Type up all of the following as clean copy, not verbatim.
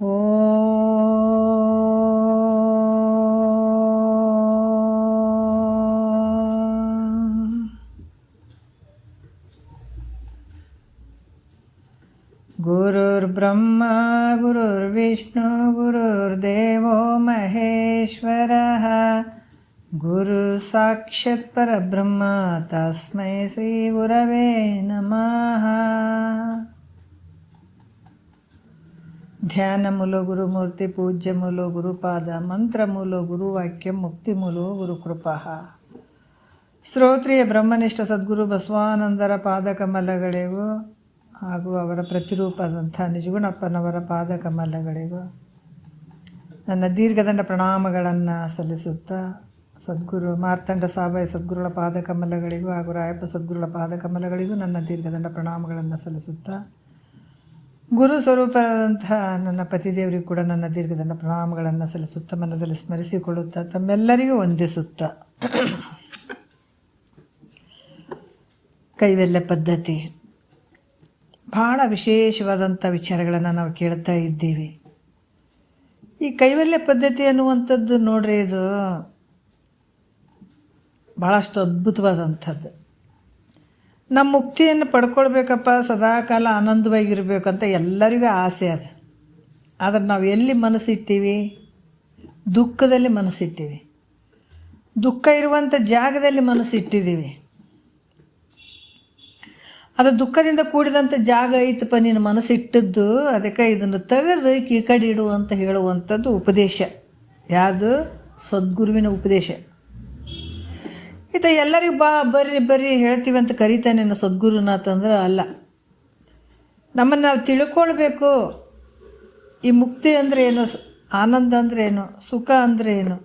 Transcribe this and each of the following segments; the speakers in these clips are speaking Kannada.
ಗುರುರ್ಬ್ರಹ್ಮ ಗುರುರ್ವಿಷ್ಣು ಗುರುರ್ದೇವೋ ಮಹೇಶ್ವರಃ ಗುರು ಸಾಕ್ಷಾತ್ ಪರಬ್ರಹ್ಮ ತಸ್ಮೈ ಶ್ರೀ ಗುರವೇ ನಮಃ. ಧ್ಯಾನ ಮೂಲೋ ಗುರುಮೂರ್ತಿ ಪೂಜ್ಯ ಮೂಲೋ ಗುರುಪಾದ ಮಂತ್ರ ಮೂಲೋ ಗುರುವಾಕ್ಯ ಮುಕ್ತಿ ಮೂಲೋ ಗುರುಕೃಪಃ. ಶ್ರೋತ್ರಿಯ ಬ್ರಹ್ಮನಿಷ್ಠ ಸದ್ಗುರು ಬಸವಾನಂದರ ಪಾದಕಮಲಗಳಿಗೂ ಹಾಗೂ ಅವರ ಪ್ರತಿರೂಪದಂಥ ನಿಜಗುಣಪ್ಪನವರ ಪಾದಕಮಲಗಳಿಗೂ ನನ್ನ ದೀರ್ಘದಂಡ ಪ್ರಣಾಮಗಳನ್ನು ಸಲ್ಲಿಸುತ್ತಾ, ಸದ್ಗುರು ಮಾರ್ತಂಡ ಸಾಬಾಯಿ ಸದ್ಗುರುಗಳ ಪಾದಕಮಲಗಳಿಗೂ ಹಾಗೂ ರಾಯಪ್ಪ ಸದ್ಗುರುಗಳ ಪಾದಕಮಲಗಳಿಗೂ ನನ್ನ ದೀರ್ಘದಂಡ ಪ್ರಣಾಮಗಳನ್ನು ಸಲ್ಲಿಸುತ್ತಾ, ಗುರು ಸ್ವರೂಪರಾದಂಥ ನನ್ನ ಪತಿದೇವರಿಗೂ ಕೂಡ ನನ್ನ ದೀರ್ಘದಂಡ ಪ್ರಣಾಮಗಳನ್ನು ಸಲ್ಲಿಸುತ್ತಾ, ಮನದಲ್ಲಿ ಸ್ಮರಿಸಿಕೊಳ್ಳುತ್ತಾ, ತಮ್ಮೆಲ್ಲರಿಗೂ ವಂದಿಸುತ್ತಾ, ಕೈವೆಲ್ಲ ಪದ್ಧತಿ ಭಾಳ ವಿಶೇಷವಾದಂಥ ವಿಚಾರಗಳನ್ನು ನಾವು ಕೇಳ್ತಾ ಇದ್ದೀವಿ. ಈ ಕೈವಲ್ಯ ಪದ್ಧತಿ ಅನ್ನುವಂಥದ್ದು ನೋಡ್ರಿ, ಇದು ಭಾಳಷ್ಟು ಅದ್ಭುತವಾದಂಥದ್ದು. ನಮ್ಮ ಮುಕ್ತಿಯನ್ನು ಪಡ್ಕೊಳ್ಬೇಕಪ್ಪ, ಸದಾಕಾಲ ಆನಂದವಾಗಿರಬೇಕಂತ ಎಲ್ಲರಿಗೂ ಆಸೆ ಅದು. ಆದರೆ ನಾವು ಎಲ್ಲಿ ಮನಸ್ಸಿಟ್ಟಿವಿ? ದುಃಖದಲ್ಲಿ ಮನಸ್ಸಿಟ್ಟಿವಿ. ದುಃಖ ಇರುವಂಥ ಜಾಗದಲ್ಲಿ ಮನಸ್ಸಿಟ್ಟಿದ್ದೀವಿ. ಅದು ದುಃಖದಿಂದ ಕೂಡಿದಂಥ ಜಾಗ ಐತಪ್ಪ ನಿನ್ನ ಮನಸ್ಸಿಟ್ಟದ್ದು, ಅದಕ್ಕೆ ಇದನ್ನು ತೆಗೆದು ಈ ಕಡೆ ಇಡು ಅಂತ ಹೇಳುವಂಥದ್ದು ಉಪದೇಶ. ಯಾವುದು? ಸದ್ಗುರುವಿನ ಉಪದೇಶ. ಇದು ಎಲ್ಲರಿಗೂ ಬರ್ರಿ ಹೇಳ್ತೀವಿ ಅಂತ ಕರಿತಾನೇನು ಸದ್ಗುರುನಾಥಂದ್ರೆ ಅಲ್ಲ. ನಮ್ಮನ್ನು ನಾವು ತಿಳ್ಕೊಳ್ಬೇಕು. ಈ ಮುಕ್ತಿ ಅಂದರೆ ಏನು, ಆನಂದ ಅಂದರೆ ಏನು, ಸುಖ ಅಂದರೆ ಏನು,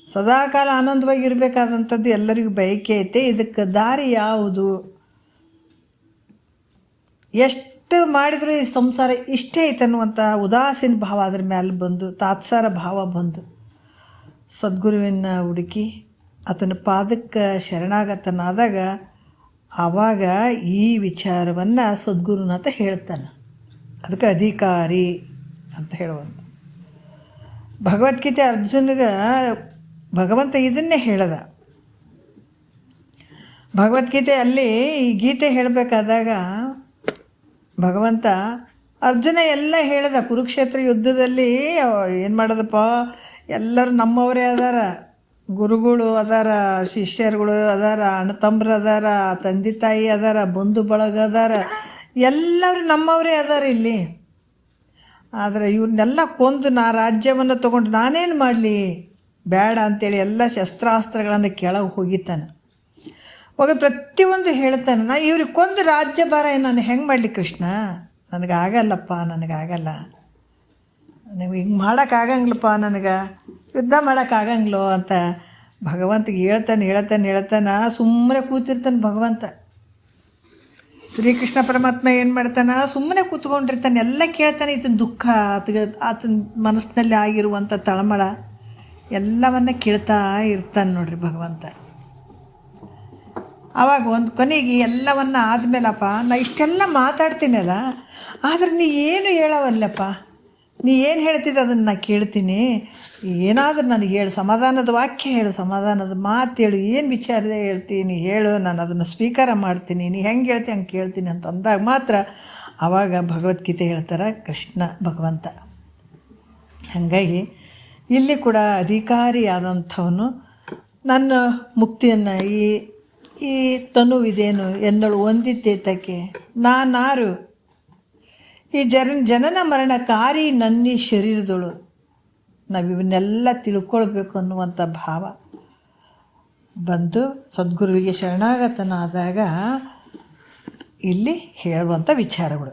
ಸದಾಕಾಲ ಆನಂದವಾಗಿರಬೇಕಾದಂಥದ್ದು ಎಲ್ಲರಿಗೂ ಬಯಕೆ ಐತೆ. ಇದಕ್ಕೆ ದಾರಿ ಯಾವುದು? ಎಷ್ಟು ಮಾಡಿದರೂ ಈ ಸಂಸಾರ ಇಷ್ಟೇ ಐತೆ ಅನ್ನುವಂಥ ಉದಾಸೀನ ಭಾವ ಅದ್ರ ಮೇಲೆ ಬಂದು, ತಾತ್ಸಾರ ಭಾವ ಬಂದು, ಸದ್ಗುರುವಿನ ಹುಡುಕಿ ಆತನ ಪಾದಕ್ಕೆ ಶರಣಾಗತನಾದಾಗ ಆವಾಗ ಈ ವಿಚಾರವನ್ನು ಸದ್ಗುರುನಾಥ ಹೇಳ್ತಾನೆ. ಅದಕ್ಕೆ ಅಧಿಕಾರಿ ಅಂತ ಹೇಳುವಂಥ ಭಗವದ್ಗೀತೆ ಅರ್ಜುನಿಗೆ ಭಗವಂತ ಇದನ್ನೇ ಹೇಳ್ದ. ಭಗವದ್ಗೀತೆ ಅಲ್ಲಿ ಈ ಗೀತೆ ಹೇಳಬೇಕಾದಾಗ ಭಗವಂತ ಅರ್ಜುನ ಎಲ್ಲ ಹೇಳ್ದ. ಕುರುಕ್ಷೇತ್ರ ಯುದ್ಧದಲ್ಲಿ ಏನು ಮಾಡೋದಪ್ಪ, ಎಲ್ಲರೂ ನಮ್ಮವರೇ ಅದಾರ, ಗುರುಗಳು ಅದಾರ, ಶಿಷ್ಯರುಗಳು ಅದಾರ, ಅಣ್ಣ ತಮ್ಮರು ಅದಾರ, ತಂದೆ ತಾಯಿ ಅದಾರ, ಬಂಧು ಬಳಗ ಅದಾರ, ಎಲ್ಲರೂ ನಮ್ಮವರೇ ಅದಾರ ಇಲ್ಲಿ. ಆದರೆ ಇವ್ರನ್ನೆಲ್ಲ ಕೊಂದು ರಾಜ್ಯವನ್ನು ತೊಗೊಂಡು ನಾನೇನು ಮಾಡಲಿ, ಬೇಡ ಅಂಥೇಳಿ ಎಲ್ಲ ಶಸ್ತ್ರಾಸ್ತ್ರಗಳನ್ನು ಕೆಳಗೆ ಹೋಗಿತಾನೆ. ಹೋಗಿ ಪ್ರತಿಯೊಂದು ಹೇಳ್ತಾನೆ, ನಾ ಇವ್ರಿಗೆ ಕೊಂದು ರಾಜ್ಯಭಾರ ನಾನು ಹೆಂಗೆ ಮಾಡಲಿ ಕೃಷ್ಣ, ನನಗಾಗಲ್ಲಪ್ಪ, ನನಗಾಗಲ್ಲ, ನನಗೆ ಹಿಂಗೆ ಮಾಡೋಕ್ಕಾಗಂಗಿಲ್ಲಪ್ಪ, ನನಗೆ ಯುದ್ಧ ಮಾಡೋಕ್ಕಾಗಂಗಿಲ್ಲೋ ಅಂತ ಭಗವಂತಗೆ ಹೇಳ್ತಾನೆ. ಸುಮ್ಮನೆ ಕೂತಿರ್ತಾನೆ ಭಗವಂತ. ಶ್ರೀಕೃಷ್ಣ ಪರಮಾತ್ಮ ಏನು ಮಾಡ್ತಾನೆ, ಸುಮ್ಮನೆ ಕೂತ್ಕೊಂಡಿರ್ತಾನೆ, ಎಲ್ಲ ಕೇಳ್ತಾನೆ. ಈತನ ದುಃಖ, ಆತನ ಮನಸ್ಸಿನಲ್ಲಿ ಆಗಿರುವಂಥ ತಳಮಳ ಎಲ್ಲವನ್ನ ಕೇಳ್ತಾ ಇರ್ತಾನೆ ನೋಡ್ರಿ ಭಗವಂತ. ಆವಾಗ ಒಂದು ಕೊನೆಗೆ ಎಲ್ಲವನ್ನ ಆದಮೇಲಪ್ಪ, ನಾ ಇಷ್ಟೆಲ್ಲ ಮಾತಾಡ್ತೀನಲ್ಲ, ಆದರೆ ನೀ ಏನು ಹೇಳವಲ್ಲಪ್ಪ, ನೀ ಏನು ಹೇಳ್ತಿದ್ದೆ ಅದನ್ನು ನಾ ಕೇಳ್ತೀನಿ, ಏನಾದರೂ ನನಗೆ ಹೇಳು, ಸಮಾಧಾನದ ವಾಕ್ಯ ಹೇಳು, ಸಮಾಧಾನದ ಮಾತು ಹೇಳು, ಏನು ವಿಚಾರ ಹೇಳ್ತೀನಿ ಹೇಳು, ನಾನು ಅದನ್ನು ಸ್ವೀಕಾರ ಮಾಡ್ತೀನಿ, ನೀ ಹೆಂಗೆ ಹೇಳ್ತೀನಿ ಹಂಗೆ ಕೇಳ್ತೀನಿ ಅಂತ ಅಂದಾಗ ಮಾತ್ರ ಆವಾಗ ಭಗವದ್ಗೀತೆ ಹೇಳ್ತಾರೆ ಕೃಷ್ಣ ಭಗವಂತ. ಹಾಗಾಗಿ ಇಲ್ಲಿ ಕೂಡ ಅಧಿಕಾರಿಯಾದಂಥವನು ನನ್ನ ಮುಕ್ತಿಯನ್ನು ಈ ತನುವಿದೇನು ಎನ್ನಳು ಹೊಂದಿದ್ದೇತಕ್ಕೆ ನಾನಾರು ಈ ಜನನ ಮರಣಕಾರಿ ನನ್ನಿ ಶರೀರದಳು. ನಾವು ಇವನ್ನೆಲ್ಲ ತಿಳ್ಕೊಳ್ಬೇಕು ಅನ್ನುವಂಥ ಭಾವ ಬಂದು ಸದ್ಗುರುವಿಗೆ ಶರಣಾಗತನಾದಾಗ ಇಲ್ಲಿ ಹೇಳುವಂಥ ವಿಚಾರಗಳು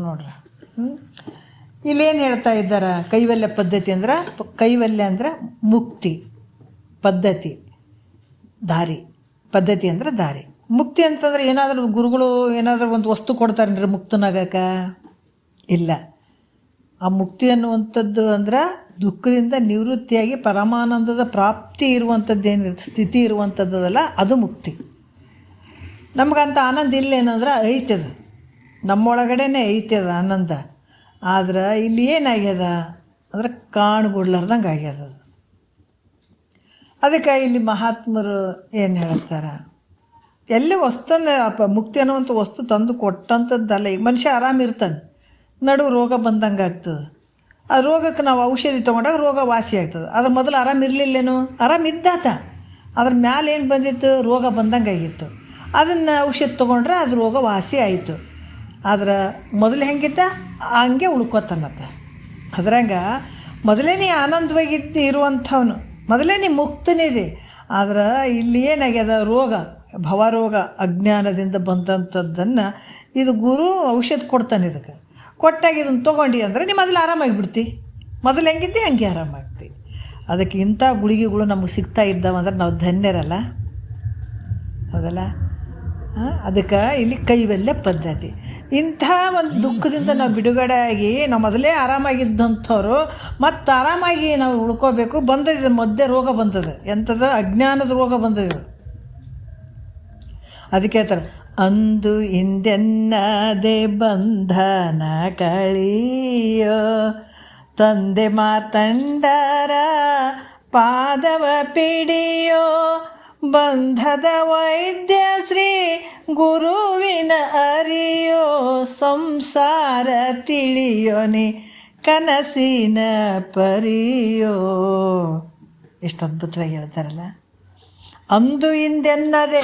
ನೋಡ್ರಿ. ಇಲ್ಲೇನು ಹೇಳ್ತಾ ಇದ್ದಾರೆ? ಕೈವಲ್ಯ ಪದ್ಧತಿ ಅಂದ್ರೆ, ಕೈವಲ್ಯ ಅಂದ್ರೆ ಮುಕ್ತಿ, ಪದ್ಧತಿ ದಾರಿ. ಪದ್ಧತಿ ಅಂದ್ರೆ ದಾರಿ. ಮುಕ್ತಿ ಅಂತಂದ್ರೆ ಏನಾದರೂ ಗುರುಗಳು ಏನಾದರೂ ಒಂದು ವಸ್ತು ಕೊಡ್ತಾರೇನ್ರಿ ಮುಕ್ತನಾಗಕ್ಕೆ? ಇಲ್ಲ. ಆ ಮುಕ್ತಿ ಅನ್ನುವಂಥದ್ದು ಅಂದ್ರೆ ದುಃಖದಿಂದ ನಿವೃತ್ತಿಯಾಗಿ ಪರಮಾನಂದದ ಪ್ರಾಪ್ತಿ ಇರುವಂಥದ್ದೇನು ಸ್ಥಿತಿ ಇರುವಂಥದ್ದಲ್ಲ, ಅದು ಮುಕ್ತಿ. ನಮಗಂತ ಆನಂದ ಇಲ್ಲ ಏನಂದ್ರೆ ಐತದ, ನಮ್ಮೊಳಗಡೆನೇ ಐತದ ಆನಂದ. ಆದ್ರೆ ಇಲ್ಲಿ ಏನಾಗ್ಯದ ಅಂದ್ರೆ ಕಾಣುಗೊಡ್ಲಾರ್ದಂಗೆ ಆಗ್ಯದ ಅದು. ಅದಕ್ಕೆ ಇಲ್ಲಿ ಮಹಾತ್ಮರು ಏನು ಹೇಳ್ತಾರೆ, ಎಲ್ಲಿ ವಸ್ತುನ ಮುಕ್ತಿ ಅನ್ನುವಂಥ ವಸ್ತು ತಂದು ಕೊಟ್ಟಂಥದ್ದಲ್ಲ. ಈಗ ಮನುಷ್ಯ ಆರಾಮಿರ್ತಾನೆ, ನಡು ರೋಗ ಬಂದಂಗೆ ಆಗ್ತದೆ. ಆ ರೋಗಕ್ಕೆ ನಾವು ಔಷಧಿ ತೊಗೊಂಡಾಗ ರೋಗ ವಾಸಿ ಆಗ್ತದೆ. ಅದ್ರ ಮೊದಲು ಆರಾಮಿರಲಿಲ್ಲೇನು, ಆರಾಮಿದ್ದಾತ, ಅದ್ರ ಮ್ಯಾಲೆ ಏನು ಬಂದಿತ್ತು, ರೋಗ ಬಂದಂಗೆ ಆಗಿತ್ತು. ಅದನ್ನು ಔಷಧ ತೊಗೊಂಡ್ರೆ ಅದು ರೋಗ ವಾಸಿ ಆಯಿತು. ಆದ್ರೆ ಮೊದಲು ಹೆಂಗಿದ್ದ ಹಂಗೆ ಉಳ್ಕೊತಾನತ್ತ. ಅದ್ರಂಗೆ ಮೊದಲೇ ನೀ ಆನಂದವಾಗಿದ್ದು ಇರುವಂಥವನು, ಮೊದಲೇ ನೀ ಮುಕ್ತನಿದೆ. ಆದ್ರೆ ಇಲ್ಲಿ ಏನಾಗ್ಯದ, ರೋಗ ಭವರೋಗ ಅಜ್ಞಾನದಿಂದ ಬಂದಂಥದ್ದನ್ನು ಇದು ಗುರು ಔಷಧ ಕೊಡ್ತಾನೆ. ಇದಕ್ಕೆ ಕೊಟ್ಟಾಗ ಇದನ್ನು ತೊಗೊಂಡು ಅಂದರೆ ನೀ ಮೊದಲು ಆರಾಮಾಗಿಬಿಡ್ತಿ, ಮೊದಲು ಹೆಂಗಿದ್ದೆ ಹಂಗೆ ಆರಾಮಾಗ್ತಿ. ಅದಕ್ಕೆ ಇಂಥ ಗುಳಿಗೆಗಳು ನಮಗೆ ಸಿಗ್ತಾ ಇದ್ದಾವಂದ್ರೆ ನಾವು ಧನ್ಯರಲ್ಲ, ಹೌದಲ್ಲ. ಅದಕ್ಕೆ ಇಲ್ಲಿ ಕೈವಲ್ಯ ಪದ್ಧತಿ. ಇಂಥ ಒಂದು ದುಃಖದಿಂದ ನಾವು ಬಿಡುಗಡೆ ಆಗಿ ನಾವು ಮೊದಲೇ ಆರಾಮಾಗಿದ್ದಂಥವ್ರು ಮತ್ತು ಆರಾಮಾಗಿ ನಾವು ಉಳ್ಕೋಬೇಕು. ಬಂದದಿದೆ ಮಧ್ಯೆ ರೋಗ ಬಂದದೆ, ಎಂಥದ್ದು ಅಜ್ಞಾನದ ರೋಗ ಬಂದದಿದೆ. ಅದಕ್ಕೆ ಹೇಳ್ತಾರೆ, ಅಂದು ಹಿಂದೆನ್ನದೆ ಬಂಧನ ಕಳಿಯೋ ತಂದೆ ಮಾರ್ತಂಡರ ಪಾದವ ಪಿಡಿಯೋ ಬಂಧದ ವೈದ್ಯ ಶ್ರೀ ಗುರುವಿನ ಅರಿಯೋ ಸಂಸಾರ ತಿಳಿಯೋನಿ ಕನಸಿನ ಪರಿಯೋ. ಎಷ್ಟು ಅದ್ಭುತವಾಗಿ ಹೇಳ್ತಾರಲ್ಲ. ಅಂದು ಹಿಂದೆನ್ನದೆ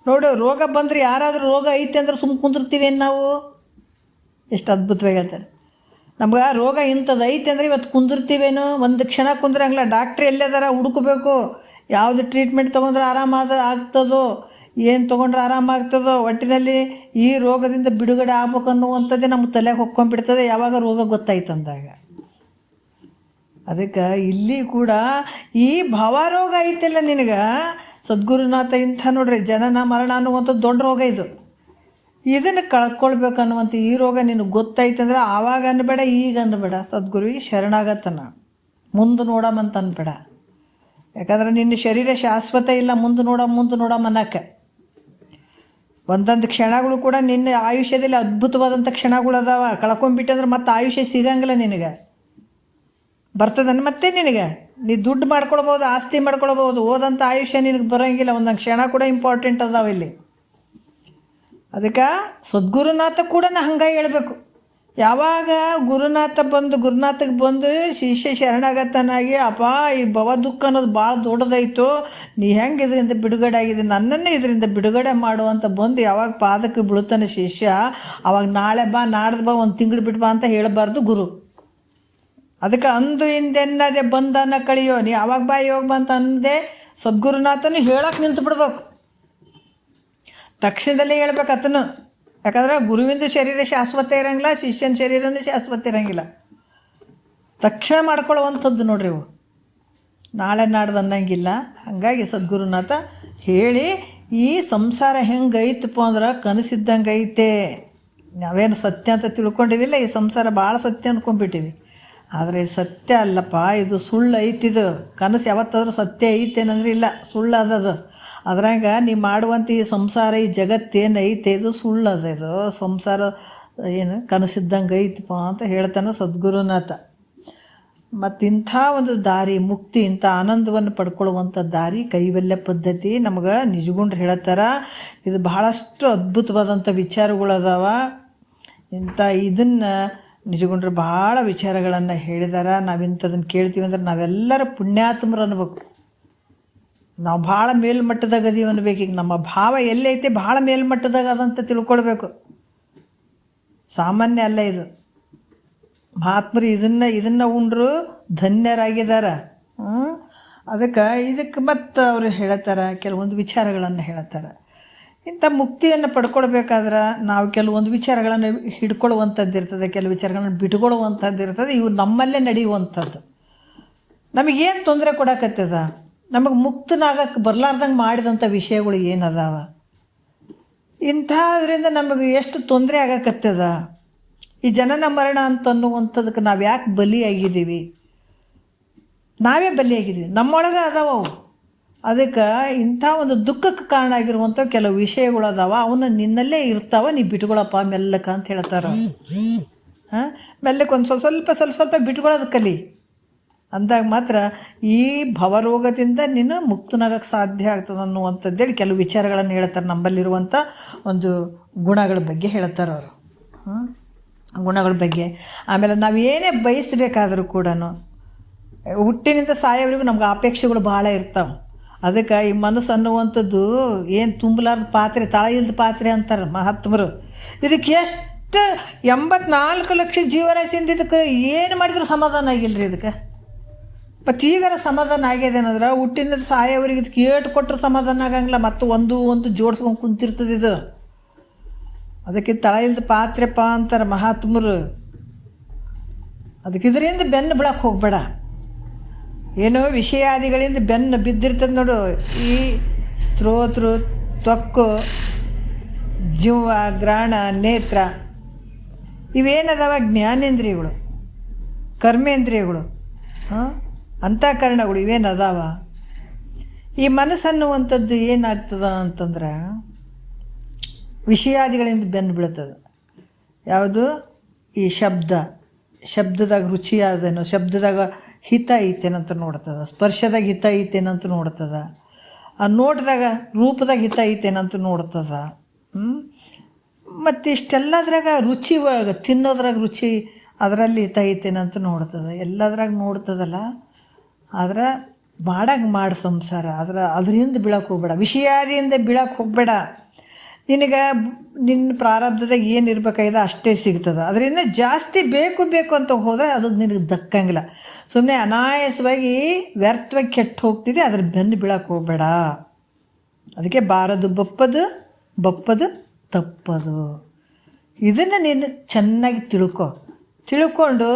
ನೋಡು, ರೋಗ ಬಂದರೆ ಯಾರಾದರೂ ರೋಗ ಐತೆ ಅಂದ್ರೆ ಸುಮ್ಮನೆ ಕುಂದಿರ್ತೀವೇನು ನಾವು? ಎಷ್ಟು ಅದ್ಭುತವಾಗಿ ಹೇಳ್ತಾರೆ. ನಮ್ಗೆ ರೋಗ ಇಂಥದ್ದು ಐತೆ ಅಂದರೆ ಇವತ್ತು ಕುಂದಿರ್ತೀವೇನು? ಒಂದು ಕ್ಷಣ ಕುಂದ್ರಂಗಿಲ್ಲ. ಡಾಕ್ಟ್ರ್ ಎಲ್ಲದಾರ ಹುಡುಕಬೇಕು, ಯಾವುದು ಟ್ರೀಟ್ಮೆಂಟ್ ತೊಗೊಂಡ್ರೆ ಆಗ್ತದೋ, ಏನು ತೊಗೊಂಡ್ರೆ ಆರಾಮಾಗ್ತದೋ. ಒಟ್ಟಿನಲ್ಲಿ ಈ ರೋಗದಿಂದ ಬಿಡುಗಡೆ ಆಗ್ಬೇಕು ಅನ್ನುವಂಥದ್ದೇ ನಮ್ಗೆ ತಲೆಗೆ ಹೊಕ್ಕೊಂಡ್ಬಿಡ್ತದೆ ಯಾವಾಗ ರೋಗ ಗೊತ್ತಾಯ್ತಂದಾಗ. ಅದಕ್ಕೆ ಇಲ್ಲಿ ಕೂಡ ಈ ಭವರೋಗ ಐತೆಲ್ಲ ನಿನಗೆ, ಸದ್ಗುರುನಾಥ ಇಂಥ ನೋಡ್ರಿ ಜನನ ಮರಣ ಅನ್ನುವಂಥದ್ದು ದೊಡ್ಡ ರೋಗ ಇದು. ಇದನ್ನು ಕಳ್ಕೊಳ್ಬೇಕು ಅನ್ನುವಂಥ ಈ ರೋಗ ನಿನಗೆ ಗೊತ್ತೈತಂದ್ರೆ ಆವಾಗ ಅನ್ಬೇಡ, ಈಗ ಅನ್ಬೇಡ, ಸದ್ಗುರುವಿಗೆ ಶರಣಾಗತ್ತನ ಮುಂದೆ ನೋಡಮಂತ ಅನ್ಬೇಡ. ಯಾಕಂದ್ರೆ ನಿನ್ನ ಶರೀರ ಶಾಶ್ವತ ಇಲ್ಲ, ಮುಂದೆ ನೋಡಮನ್ನಕ್ಕೆ. ಒಂದೊಂದು ಕ್ಷಣಗಳು ಕೂಡ ನಿನ್ನ ಆಯುಷ್ಯದಲ್ಲಿ ಅದ್ಭುತವಾದಂಥ ಕ್ಷಣಗಳು ಅದಾವ. ಕಳ್ಕೊಂಬಿಟ್ಟಂದ್ರೆ ಮತ್ತೆ ಆಯುಷ್ಯ ಸಿಗಂಗಿಲ್ಲ ನಿನಗೆ, ಬರ್ತದನ್ನು ಮತ್ತೆ ನಿನಗೆ. ನೀ ದುಡ್ಡು ಮಾಡ್ಕೊಳ್ಬೋದು, ಆಸ್ತಿ ಮಾಡ್ಕೊಳ್ಬೋದು, ಓದಂಥ ಆಯುಷ್ಯ ನಿನಗೆ ಬರೋಂಗಿಲ್ಲ. ಒಂದೊಂದು ಕ್ಷಣ ಕೂಡ ಇಂಪಾರ್ಟೆಂಟ್ ಅದಾವ ಇಲ್ಲಿ. ಅದಕ್ಕೆ ಸದ್ಗುರುನಾಥ ಕೂಡ ಹಂಗೆ ಹೇಳ್ಬೇಕು. ಯಾವಾಗ ಗುರುನಾಥಗೆ ಬಂದು ಶಿಷ್ಯ ಶರಣಾಗತನಾಗಿ, ಅಪ್ಪ ಈ ಭವ ದುಃಖ ಅನ್ನೋದು ಭಾಳ ದೊಡ್ಡದಾಯಿತು, ನೀ ಹೆಂಗೆ ಇದರಿಂದ ಬಿಡುಗಡೆ ಆಗಿದೆ, ನನ್ನನ್ನೇ ಇದರಿಂದ ಬಿಡುಗಡೆ ಮಾಡುವಂತ ಬಂದು ಯಾವಾಗ ಪಾದಕ್ಕೆ ಬೀಳ್ತಾನೆ ಶಿಷ್ಯ, ಅವಾಗ ನಾಳೆ ಬಾ, ನಾಡ್ದು ಬಾ, ಒಂದು ತಿಂಗಳು ಬಿಟ್ಟು ಬಾ ಅಂತ ಹೇಳಬಾರ್ದು ಗುರು. ಅದಕ್ಕೆ ಅಂದು ಹಿಂದೆನ್ನದೆ ಬಂಧನ ಕಳಿಯೋ, ನೀ ಯಾವಾಗ ಬಾ ಯೋಗ ಬಂತ ಅಂದೆ ಸದ್ಗುರುನಾಥನು ಹೇಳಕ್ಕೆ ನಿಂತು ಬಿಡ್ಬೇಕು. ತಕ್ಷಣದಲ್ಲೇ ಹೇಳ್ಬೇಕು ಆತನು. ಯಾಕಂದ್ರೆ ಗುರುವಿಂದ ಶರೀರ ಶಾಶ್ವತ ಇರೋಂಗಿಲ್ಲ, ಶಿಷ್ಯನ ಶರೀರನೂ ಶಾಶ್ವತ ಇರೋಂಗಿಲ್ಲ. ತಕ್ಷಣ ಮಾಡ್ಕೊಳ್ಳುವಂಥದ್ದು ನೋಡ್ರಿ ಇವು, ನಾಳೆ ನಾಡ್ದು ಅನ್ನಂಗಿಲ್ಲ. ಹಾಗಾಗಿ ಸದ್ಗುರುನಾಥ ಹೇಳಿ ಈ ಸಂಸಾರ ಹೆಂಗೆ ಐತಪ್ಪ ಅಂದ್ರೆ ಕನಸಿದ್ದಂಗೆ ಐತೆ. ನಾವೇನು ಸತ್ಯ ಅಂತ ತಿಳ್ಕೊಂಡಿವಿಲ್ಲ, ಈ ಸಂಸಾರ ಭಾಳ ಸತ್ಯ ಅಂದ್ಕೊಂಡ್ಬಿಟ್ಟಿವಿ. ಆದರೆ ಸತ್ಯ ಅಲ್ಲಪ್ಪ, ಇದು ಸುಳ್ಳು ಐತಿದು. ಕನಸು ಯಾವತ್ತಾದ್ರೂ ಸತ್ಯ ಐತೇನಂದ್ರೆ ಇಲ್ಲ, ಸುಳ್ಳು ಅದದು. ಅದ್ರಾಗ ನೀ ಮಾಡುವಂಥ ಈ ಸಂಸಾರ, ಈ ಜಗತ್ತೇನು ಐತೆ ಇದು ಸುಳ್ಳು ಅದ. ಇದು ಸಂಸಾರ ಏನು ಕನಸಿದ್ದಂಗೆ ಐತಪ್ಪ ಅಂತ ಹೇಳ್ತಾನೆ ಸದ್ಗುರುನಾಥ. ಮತ್ತು ಇಂಥ ಒಂದು ದಾರಿ ಮುಕ್ತಿ, ಇಂಥ ಆನಂದವನ್ನು ಪಡ್ಕೊಳ್ಳುವಂಥ ದಾರಿ ಕೈವಲ್ಯ ಪದ್ಧತಿ ನಮಗೆ ನಿಜಗುಂಡ್ರು ಹೇಳ್ತಾರ. ಇದು ಬಹಳಷ್ಟು ಅದ್ಭುತವಾದಂಥ ವಿಚಾರಗಳು ಅದಾವ. ಇಂಥ ಇದನ್ನು ನಿಜಗುಂಡ್ರು ಭಾಳ ವಿಚಾರಗಳನ್ನು ಹೇಳಿದಾರ. ನಾವು ಇಂಥದನ್ನು ಕೇಳ್ತೀವಿ ಅಂದ್ರೆ ನಾವೆಲ್ಲರ ಪುಣ್ಯಾತ್ಮರು ಅನ್ಬೇಕು. ನಾವು ಭಾಳ ಮೇಲ್ಮಟ್ಟದಾಗ ಅದೀವಿ ಅನ್ಬೇಕು. ಈಗ ನಮ್ಮ ಭಾವ ಎಲ್ಲೈತೆ ಭಾಳ ಮೇಲ್ಮಟ್ಟದಾಗ ಅದಂತ ತಿಳ್ಕೊಳ್ಬೇಕು. ಸಾಮಾನ್ಯ ಅಲ್ಲ ಇದು. ಮಹಾತ್ಮರು ಇದನ್ನು ಉಂಡ್ರು ಧನ್ಯರಾಗಿದ್ದಾರೆ. ಇದಕ್ಕೆ ಮತ್ತು ಅವರು ಹೇಳ್ತಾರೆ, ಕೆಲವೊಂದು ವಿಚಾರಗಳನ್ನು ಹೇಳ್ತಾರೆ. ಇಂಥ ಮುಕ್ತಿಯನ್ನು ಪಡ್ಕೊಳ್ಬೇಕಾದ್ರೆ ನಾವು ಕೆಲವೊಂದು ವಿಚಾರಗಳನ್ನು ಹಿಡ್ಕೊಳ್ಳುವಂಥದ್ದು ಇರ್ತದೆ, ಕೆಲವು ವಿಚಾರಗಳನ್ನು ಬಿಟ್ಕೊಳ್ಳುವಂಥದ್ದು ಇರ್ತದೆ. ಇವು ನಮ್ಮಲ್ಲೇ ನಡೆಯುವಂಥದ್ದು. ನಮಗೇನು ತೊಂದರೆ ಕೊಡಕತ್ತದ, ನಮಗೆ ಮುಕ್ತನಾಗಕ್ಕೆ ಬರಲಾರ್ದಂಗೆ ಮಾಡಿದಂಥ ವಿಷಯಗಳು ಏನದಾವ, ಇಂಥದ್ರಿಂದ ನಮಗೆ ಎಷ್ಟು ತೊಂದರೆ ಆಗಕತ್ತದ. ಈ ಜನನ ಮರಣ ಅಂತನ್ನುವಂಥದಕ್ಕೆ ನಾವು ಯಾಕೆ ಬಲಿಯಾಗಿದ್ದೀವಿ? ನಾವೇ ಬಲಿಯಾಗಿದ್ದೀವಿ, ನಮ್ಮೊಳಗೆ ಅದಾವ ಅವು. ಅದಕ್ಕೆ ಇಂಥ ಒಂದು ದುಃಖಕ್ಕೆ ಕಾರಣ ಆಗಿರುವಂಥ ಕೆಲವು ವಿಷಯಗಳು ಅದಾವ, ಅವನ್ನ ನಿನ್ನಲ್ಲೇ ಇರ್ತಾವ, ನೀ ಬಿಟ್ಕೊಳಪ್ಪ ಮೆಲ್ಲಕ ಅಂತ ಹೇಳ್ತಾರೆ. ಮೆಲ್ಲಕ್ಕೆ ಒಂದು ಸ್ವಲ್ಪ ಬಿಟ್ಕೊಳ್ಳೋದು ಕಲಿ. ಅಂದಾಗ ಮಾತ್ರ ಈ ಭವರೋಗದಿಂದ ನೀನು ಮುಕ್ತನಾಗಕ್ಕೆ ಸಾಧ್ಯ ಆಗ್ತದೆ ಅನ್ನುವಂಥದ್ದೇಳಿ ಕೆಲವು ವಿಚಾರಗಳನ್ನು ಹೇಳ್ತಾರೆ. ನಮ್ಮಲ್ಲಿರುವಂಥ ಒಂದು ಗುಣಗಳ ಬಗ್ಗೆ ಹೇಳ್ತಾರೆ ಅವರು, ಗುಣಗಳ ಬಗ್ಗೆ. ಆಮೇಲೆ ನಾವು ಏನೇ ಬಯಸಬೇಕಾದ್ರೂ ಕೂಡ ಹುಟ್ಟಿನಿಂದ ಸಾಯೋವರೆಗೂ ನಮ್ಗೆ ಅಪೇಕ್ಷೆಗಳು ಭಾಳ ಇರ್ತಾವೆ. ಅದಕ್ಕೆ ಈ ಮನಸ್ಸು ಅನ್ನುವಂಥದ್ದು ಏನು ತುಂಬಲಾರ್ದ ಪಾತ್ರೆ, ತಳ ಇಲ್ದ ಪಾತ್ರೆ ಅಂತಾರೆ ಮಹಾತ್ಮರು. ಇದಕ್ಕೆ ಎಷ್ಟು 84 ಲಕ್ಷ ಜೀವರಾಶಿಯಿಂದ ಇದಕ್ಕೆ ಏನು ಮಾಡಿದ್ರು ಸಮಾಧಾನ ಆಗಿಲ್ಲ ರೀ. ಇದಕ್ಕೆ ಮತ್ತು ಈಗಾರ ಸಮಾಧಾನ ಆಗ್ಯದ ಏನಂದ್ರೆ ಹುಟ್ಟಿನಿಂದ ಸಾಯೋವರೆಗೆ ಇದಕ್ಕೆ ಏಟು ಕೊಟ್ಟರು ಸಮಾಧಾನ ಆಗಂಗಿಲ್ಲ. ಮತ್ತು ಒಂದು ಜೋಡಿಸ್ಕೊಂಡು ಕುಂತಿರ್ತದೆ ಇದು. ಅದಕ್ಕೆ ತಳ ಇಲ್ದ ಪಾತ್ರೆಪ್ಪ ಅಂತಾರೆ ಮಹಾತ್ಮರು. ಅದಕ್ಕೆ ಇದರಿಂದ ಬೆನ್ನು ಬಿಡಕ್ಕೆ ಹೋಗಬೇಡ. ಏನೋ ವಿಷಯಾದಿಗಳಿಂದ ಬೆನ್ನು ಬಿದ್ದಿರ್ತದೆ ನೋಡು. ಈ ಸ್ತೋತ್ರ, ತ್ವಕ್ಕು, ಜೀವ, ಗ್ರಾಣ, ನೇತ್ರ ಇವೇನದಾವ ಜ್ಞಾನೇಂದ್ರಿಯಗಳು, ಕರ್ಮೇಂದ್ರಿಯಗಳು, ಅಂತಃಕರಣಗಳು ಇವೇನದಾವ. ಈ ಮನಸ್ಸನ್ನುವಂಥದ್ದು ಏನಾಗ್ತದ ಅಂತಂದ್ರೆ ವಿಷಯಾದಿಗಳಿಂದ ಬೆನ್ನು ಬೀಳ್ತದೆ. ಯಾವುದು? ಈ ಶಬ್ದದಾಗ ರುಚಿ ಆದೇನೋ, ಶಬ್ದದಾಗ ಹಿತ ಐತೇನಂತ ನೋಡ್ತದೆ, ಸ್ಪರ್ಶದಾಗ ಹಿತ ಐತೇನಂತ ನೋಡ್ತದೆ, ಆ ನೋಟದಾಗ ರೂಪದಾಗ ಹಿತ ಐತೇನಂತ ನೋಡ್ತದೆ. ಮತ್ತು ಇಷ್ಟೆಲ್ಲದ್ರಾಗ ರುಚಿ ಒಳಗೆ ತಿನ್ನೋದ್ರಾಗ ರುಚಿ ಅದರಲ್ಲಿ ಹಿತ ಐತೇನಂತ ನೋಡ್ತದೆ, ಎಲ್ಲದ್ರಾಗ ನೋಡ್ತದಲ್ಲ. ಆದ್ರೆ ಮಾಡು ಸಂಸಾರ. ಅದರಿಂದ ಬೀಳಕ್ಕೆ ಹೋಗ್ಬೇಡ, ವಿಷಯಾದಿಯಿಂದ ಬೀಳಕ್ಕೆ ಹೋಗಬೇಡ. ನಿನಗೆ ನಿನ್ನ ಪ್ರಾರಬ್ಧದಾಗ ಏನು ಇರಬೇಕಾಗಿದೆ ಅಷ್ಟೇ ಸಿಗ್ತದೆ. ಅದರಿಂದ ಜಾಸ್ತಿ ಬೇಕು ಅಂತ ಹೋದರೆ ಅದು ನಿನಗೆ ದಕ್ಕಂಗಿಲ್ಲ. ಸುಮ್ಮನೆ ಅನಾಯಾಸವಾಗಿ ವ್ಯರ್ಥವಾಗಿ ಕೆಟ್ಟು ಹೋಗ್ತಿದೆ, ಅದ್ರ ಬೆನ್ನು ಬೀಳಕ್ಕೆ ಹೋಗಬೇಡ. ಅದಕ್ಕೆ ಬಾರದು ಬಪ್ಪದು ತಪ್ಪದು. ಇದನ್ನು ನೀನು ಚೆನ್ನಾಗಿ ತಿಳ್ಕೊಂಡು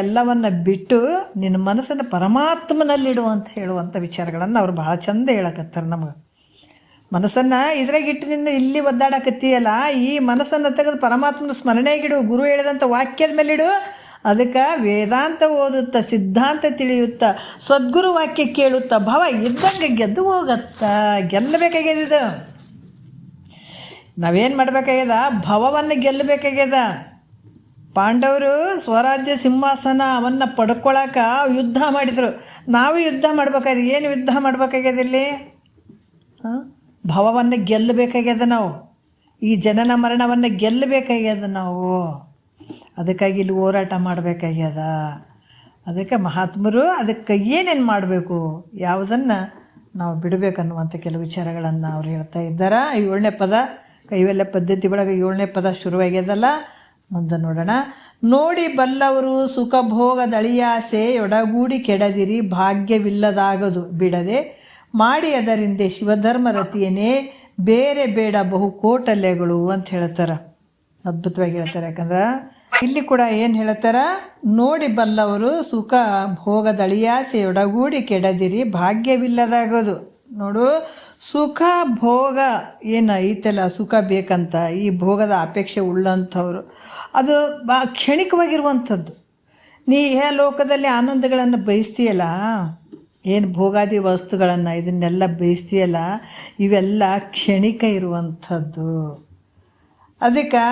ಎಲ್ಲವನ್ನು ಬಿಟ್ಟು ನಿನ್ನ ಮನಸ್ಸನ್ನು ಪರಮಾತ್ಮನಲ್ಲಿಡು ಅಂತ ಹೇಳುವಂಥ ವಿಚಾರಗಳನ್ನು ಅವ್ರು ಭಾಳ ಚಂದ ಹೇಳಕತ್ತಾರೆ ನಮಗೆ. ಮನಸ್ಸನ್ನು ಇದ್ರಾಗಿಟ್ಟು ನೀನು ಇಲ್ಲಿ ಒದ್ದಾಡಕತ್ತೀಯಲ್ಲ, ಈ ಮನಸ್ಸನ್ನು ತೆಗೆದು ಪರಮಾತ್ಮನ ಸ್ಮರಣೆಗಿಡು. ಗುರು ಹೇಳಿದಂಥ ವಾಕ್ಯದ ಮೇಲಿಡು. ಅದಕ್ಕೆ ವೇದಾಂತ ಓದುತ್ತಾ, ಸಿದ್ಧಾಂತ ತಿಳಿಯುತ್ತಾ, ಸದ್ಗುರು ವಾಕ್ಯ ಕೇಳುತ್ತಾ ಭವ ಇದ್ದಂಗೆ ಗೆದ್ದು ಹೋಗತ್ತಾ. ಗೆಲ್ಲಬೇಕಾಗ್ಯದ. ನಾವೇನು ಮಾಡಬೇಕಾಗ್ಯದ? ಭವವನ್ನು ಗೆಲ್ಲಬೇಕಾಗ್ಯದ. ಪಾಂಡವರು ಸ್ವರಾಜ್ಯ ಸಿಂಹಾಸನ ಅವನ್ನು ಪಡ್ಕೊಳಕ್ಕೆ ಯುದ್ಧ ಮಾಡಿದರು. ನಾವು ಯುದ್ಧ ಮಾಡ್ಬೇಕಾಗಿದೆ. ಏನು ಯುದ್ಧ ಮಾಡ್ಬೇಕಾಗ್ಯದ ಇಲ್ಲಿ? ಭವವನ್ನು ಗೆಲ್ಲಬೇಕಾಗ್ಯದ ನಾವು. ಈ ಜನನ ಮರಣವನ್ನು ಗೆಲ್ಲಬೇಕಾಗ್ಯದ ನಾವು. ಅದಕ್ಕಾಗಿ ಇಲ್ಲಿ ಹೋರಾಟ ಮಾಡಬೇಕಾಗ್ಯದ. ಅದಕ್ಕೆ ಮಹಾತ್ಮರು ಅದಕ್ಕೆ ಏನೇನು ಮಾಡಬೇಕು, ಯಾವುದನ್ನು ನಾವು ಬಿಡಬೇಕನ್ನುವಂಥ ಕೆಲವು ವಿಚಾರಗಳನ್ನು ಅವ್ರು ಹೇಳ್ತಾ ಇದ್ದಾರೆ. 7ನೇ ಪದ ಕೈವಲ್ಯ ಪದ್ಧತಿ ಒಳಗೆ 7ನೇ ಪದ ಶುರುವಾಗ್ಯದಲ್ಲ. ಮುಂದೆ ನೋಡೋಣ. ನೋಡಿ ಬಲ್ಲವರು ಸುಖ ಭೋಗದಳಿಯಾಸೆ ಒಡಗೂಡಿ ಕೆಡದಿರಿ, ಭಾಗ್ಯವಿಲ್ಲದಾಗದು ಬಿಡದೆ ಮಾಡಿ ಅದರಿಂದ ಶಿವಧರ್ಮ ರತಿಯೇ ಬೇರೆ ಬೇಡ ಬಹು ಕೋಟಲೆಗಳು ಅಂತ ಹೇಳ್ತಾರೆ. ಅದ್ಭುತವಾಗಿ ಹೇಳ್ತಾರೆ. ಯಾಕಂದ್ರೆ ಇಲ್ಲಿ ಕೂಡ ಏನು ಹೇಳ್ತಾರೆ? ನೋಡಿ ಬಲ್ಲವರು ಸುಖ ಭೋಗದಳಿಯಾಸೆ ಒಡಗೂಡಿ ಕೆಡದಿರಿ, ಭಾಗ್ಯವಿಲ್ಲದಾಗೋದು. ನೋಡು, ಸುಖ ಭೋಗ ಏನು ಐತಲ್ಲ, ಸುಖ ಬೇಕಂತ ಈ ಭೋಗದ ಅಪೇಕ್ಷೆ ಉಳ್ಳಂಥವ್ರು ಅದು ಕ್ಷಣಿಕವಾಗಿರುವಂಥದ್ದು. ನೀ ಲೋಕದಲ್ಲಿ ಆನಂದಗಳನ್ನು ಬಯಸ್ತೀಯಲ್ಲ, ಏನು ಭೋಗಾದಿ ವಸ್ತುಗಳನ್ನು ಇದನ್ನೆಲ್ಲ ಬಯಸ್ತೀಯಲ್ಲ, ಇವೆಲ್ಲ ಕ್ಷಣಿಕ ಇರುವಂಥದ್ದು. ಅದಕ್ಕೆ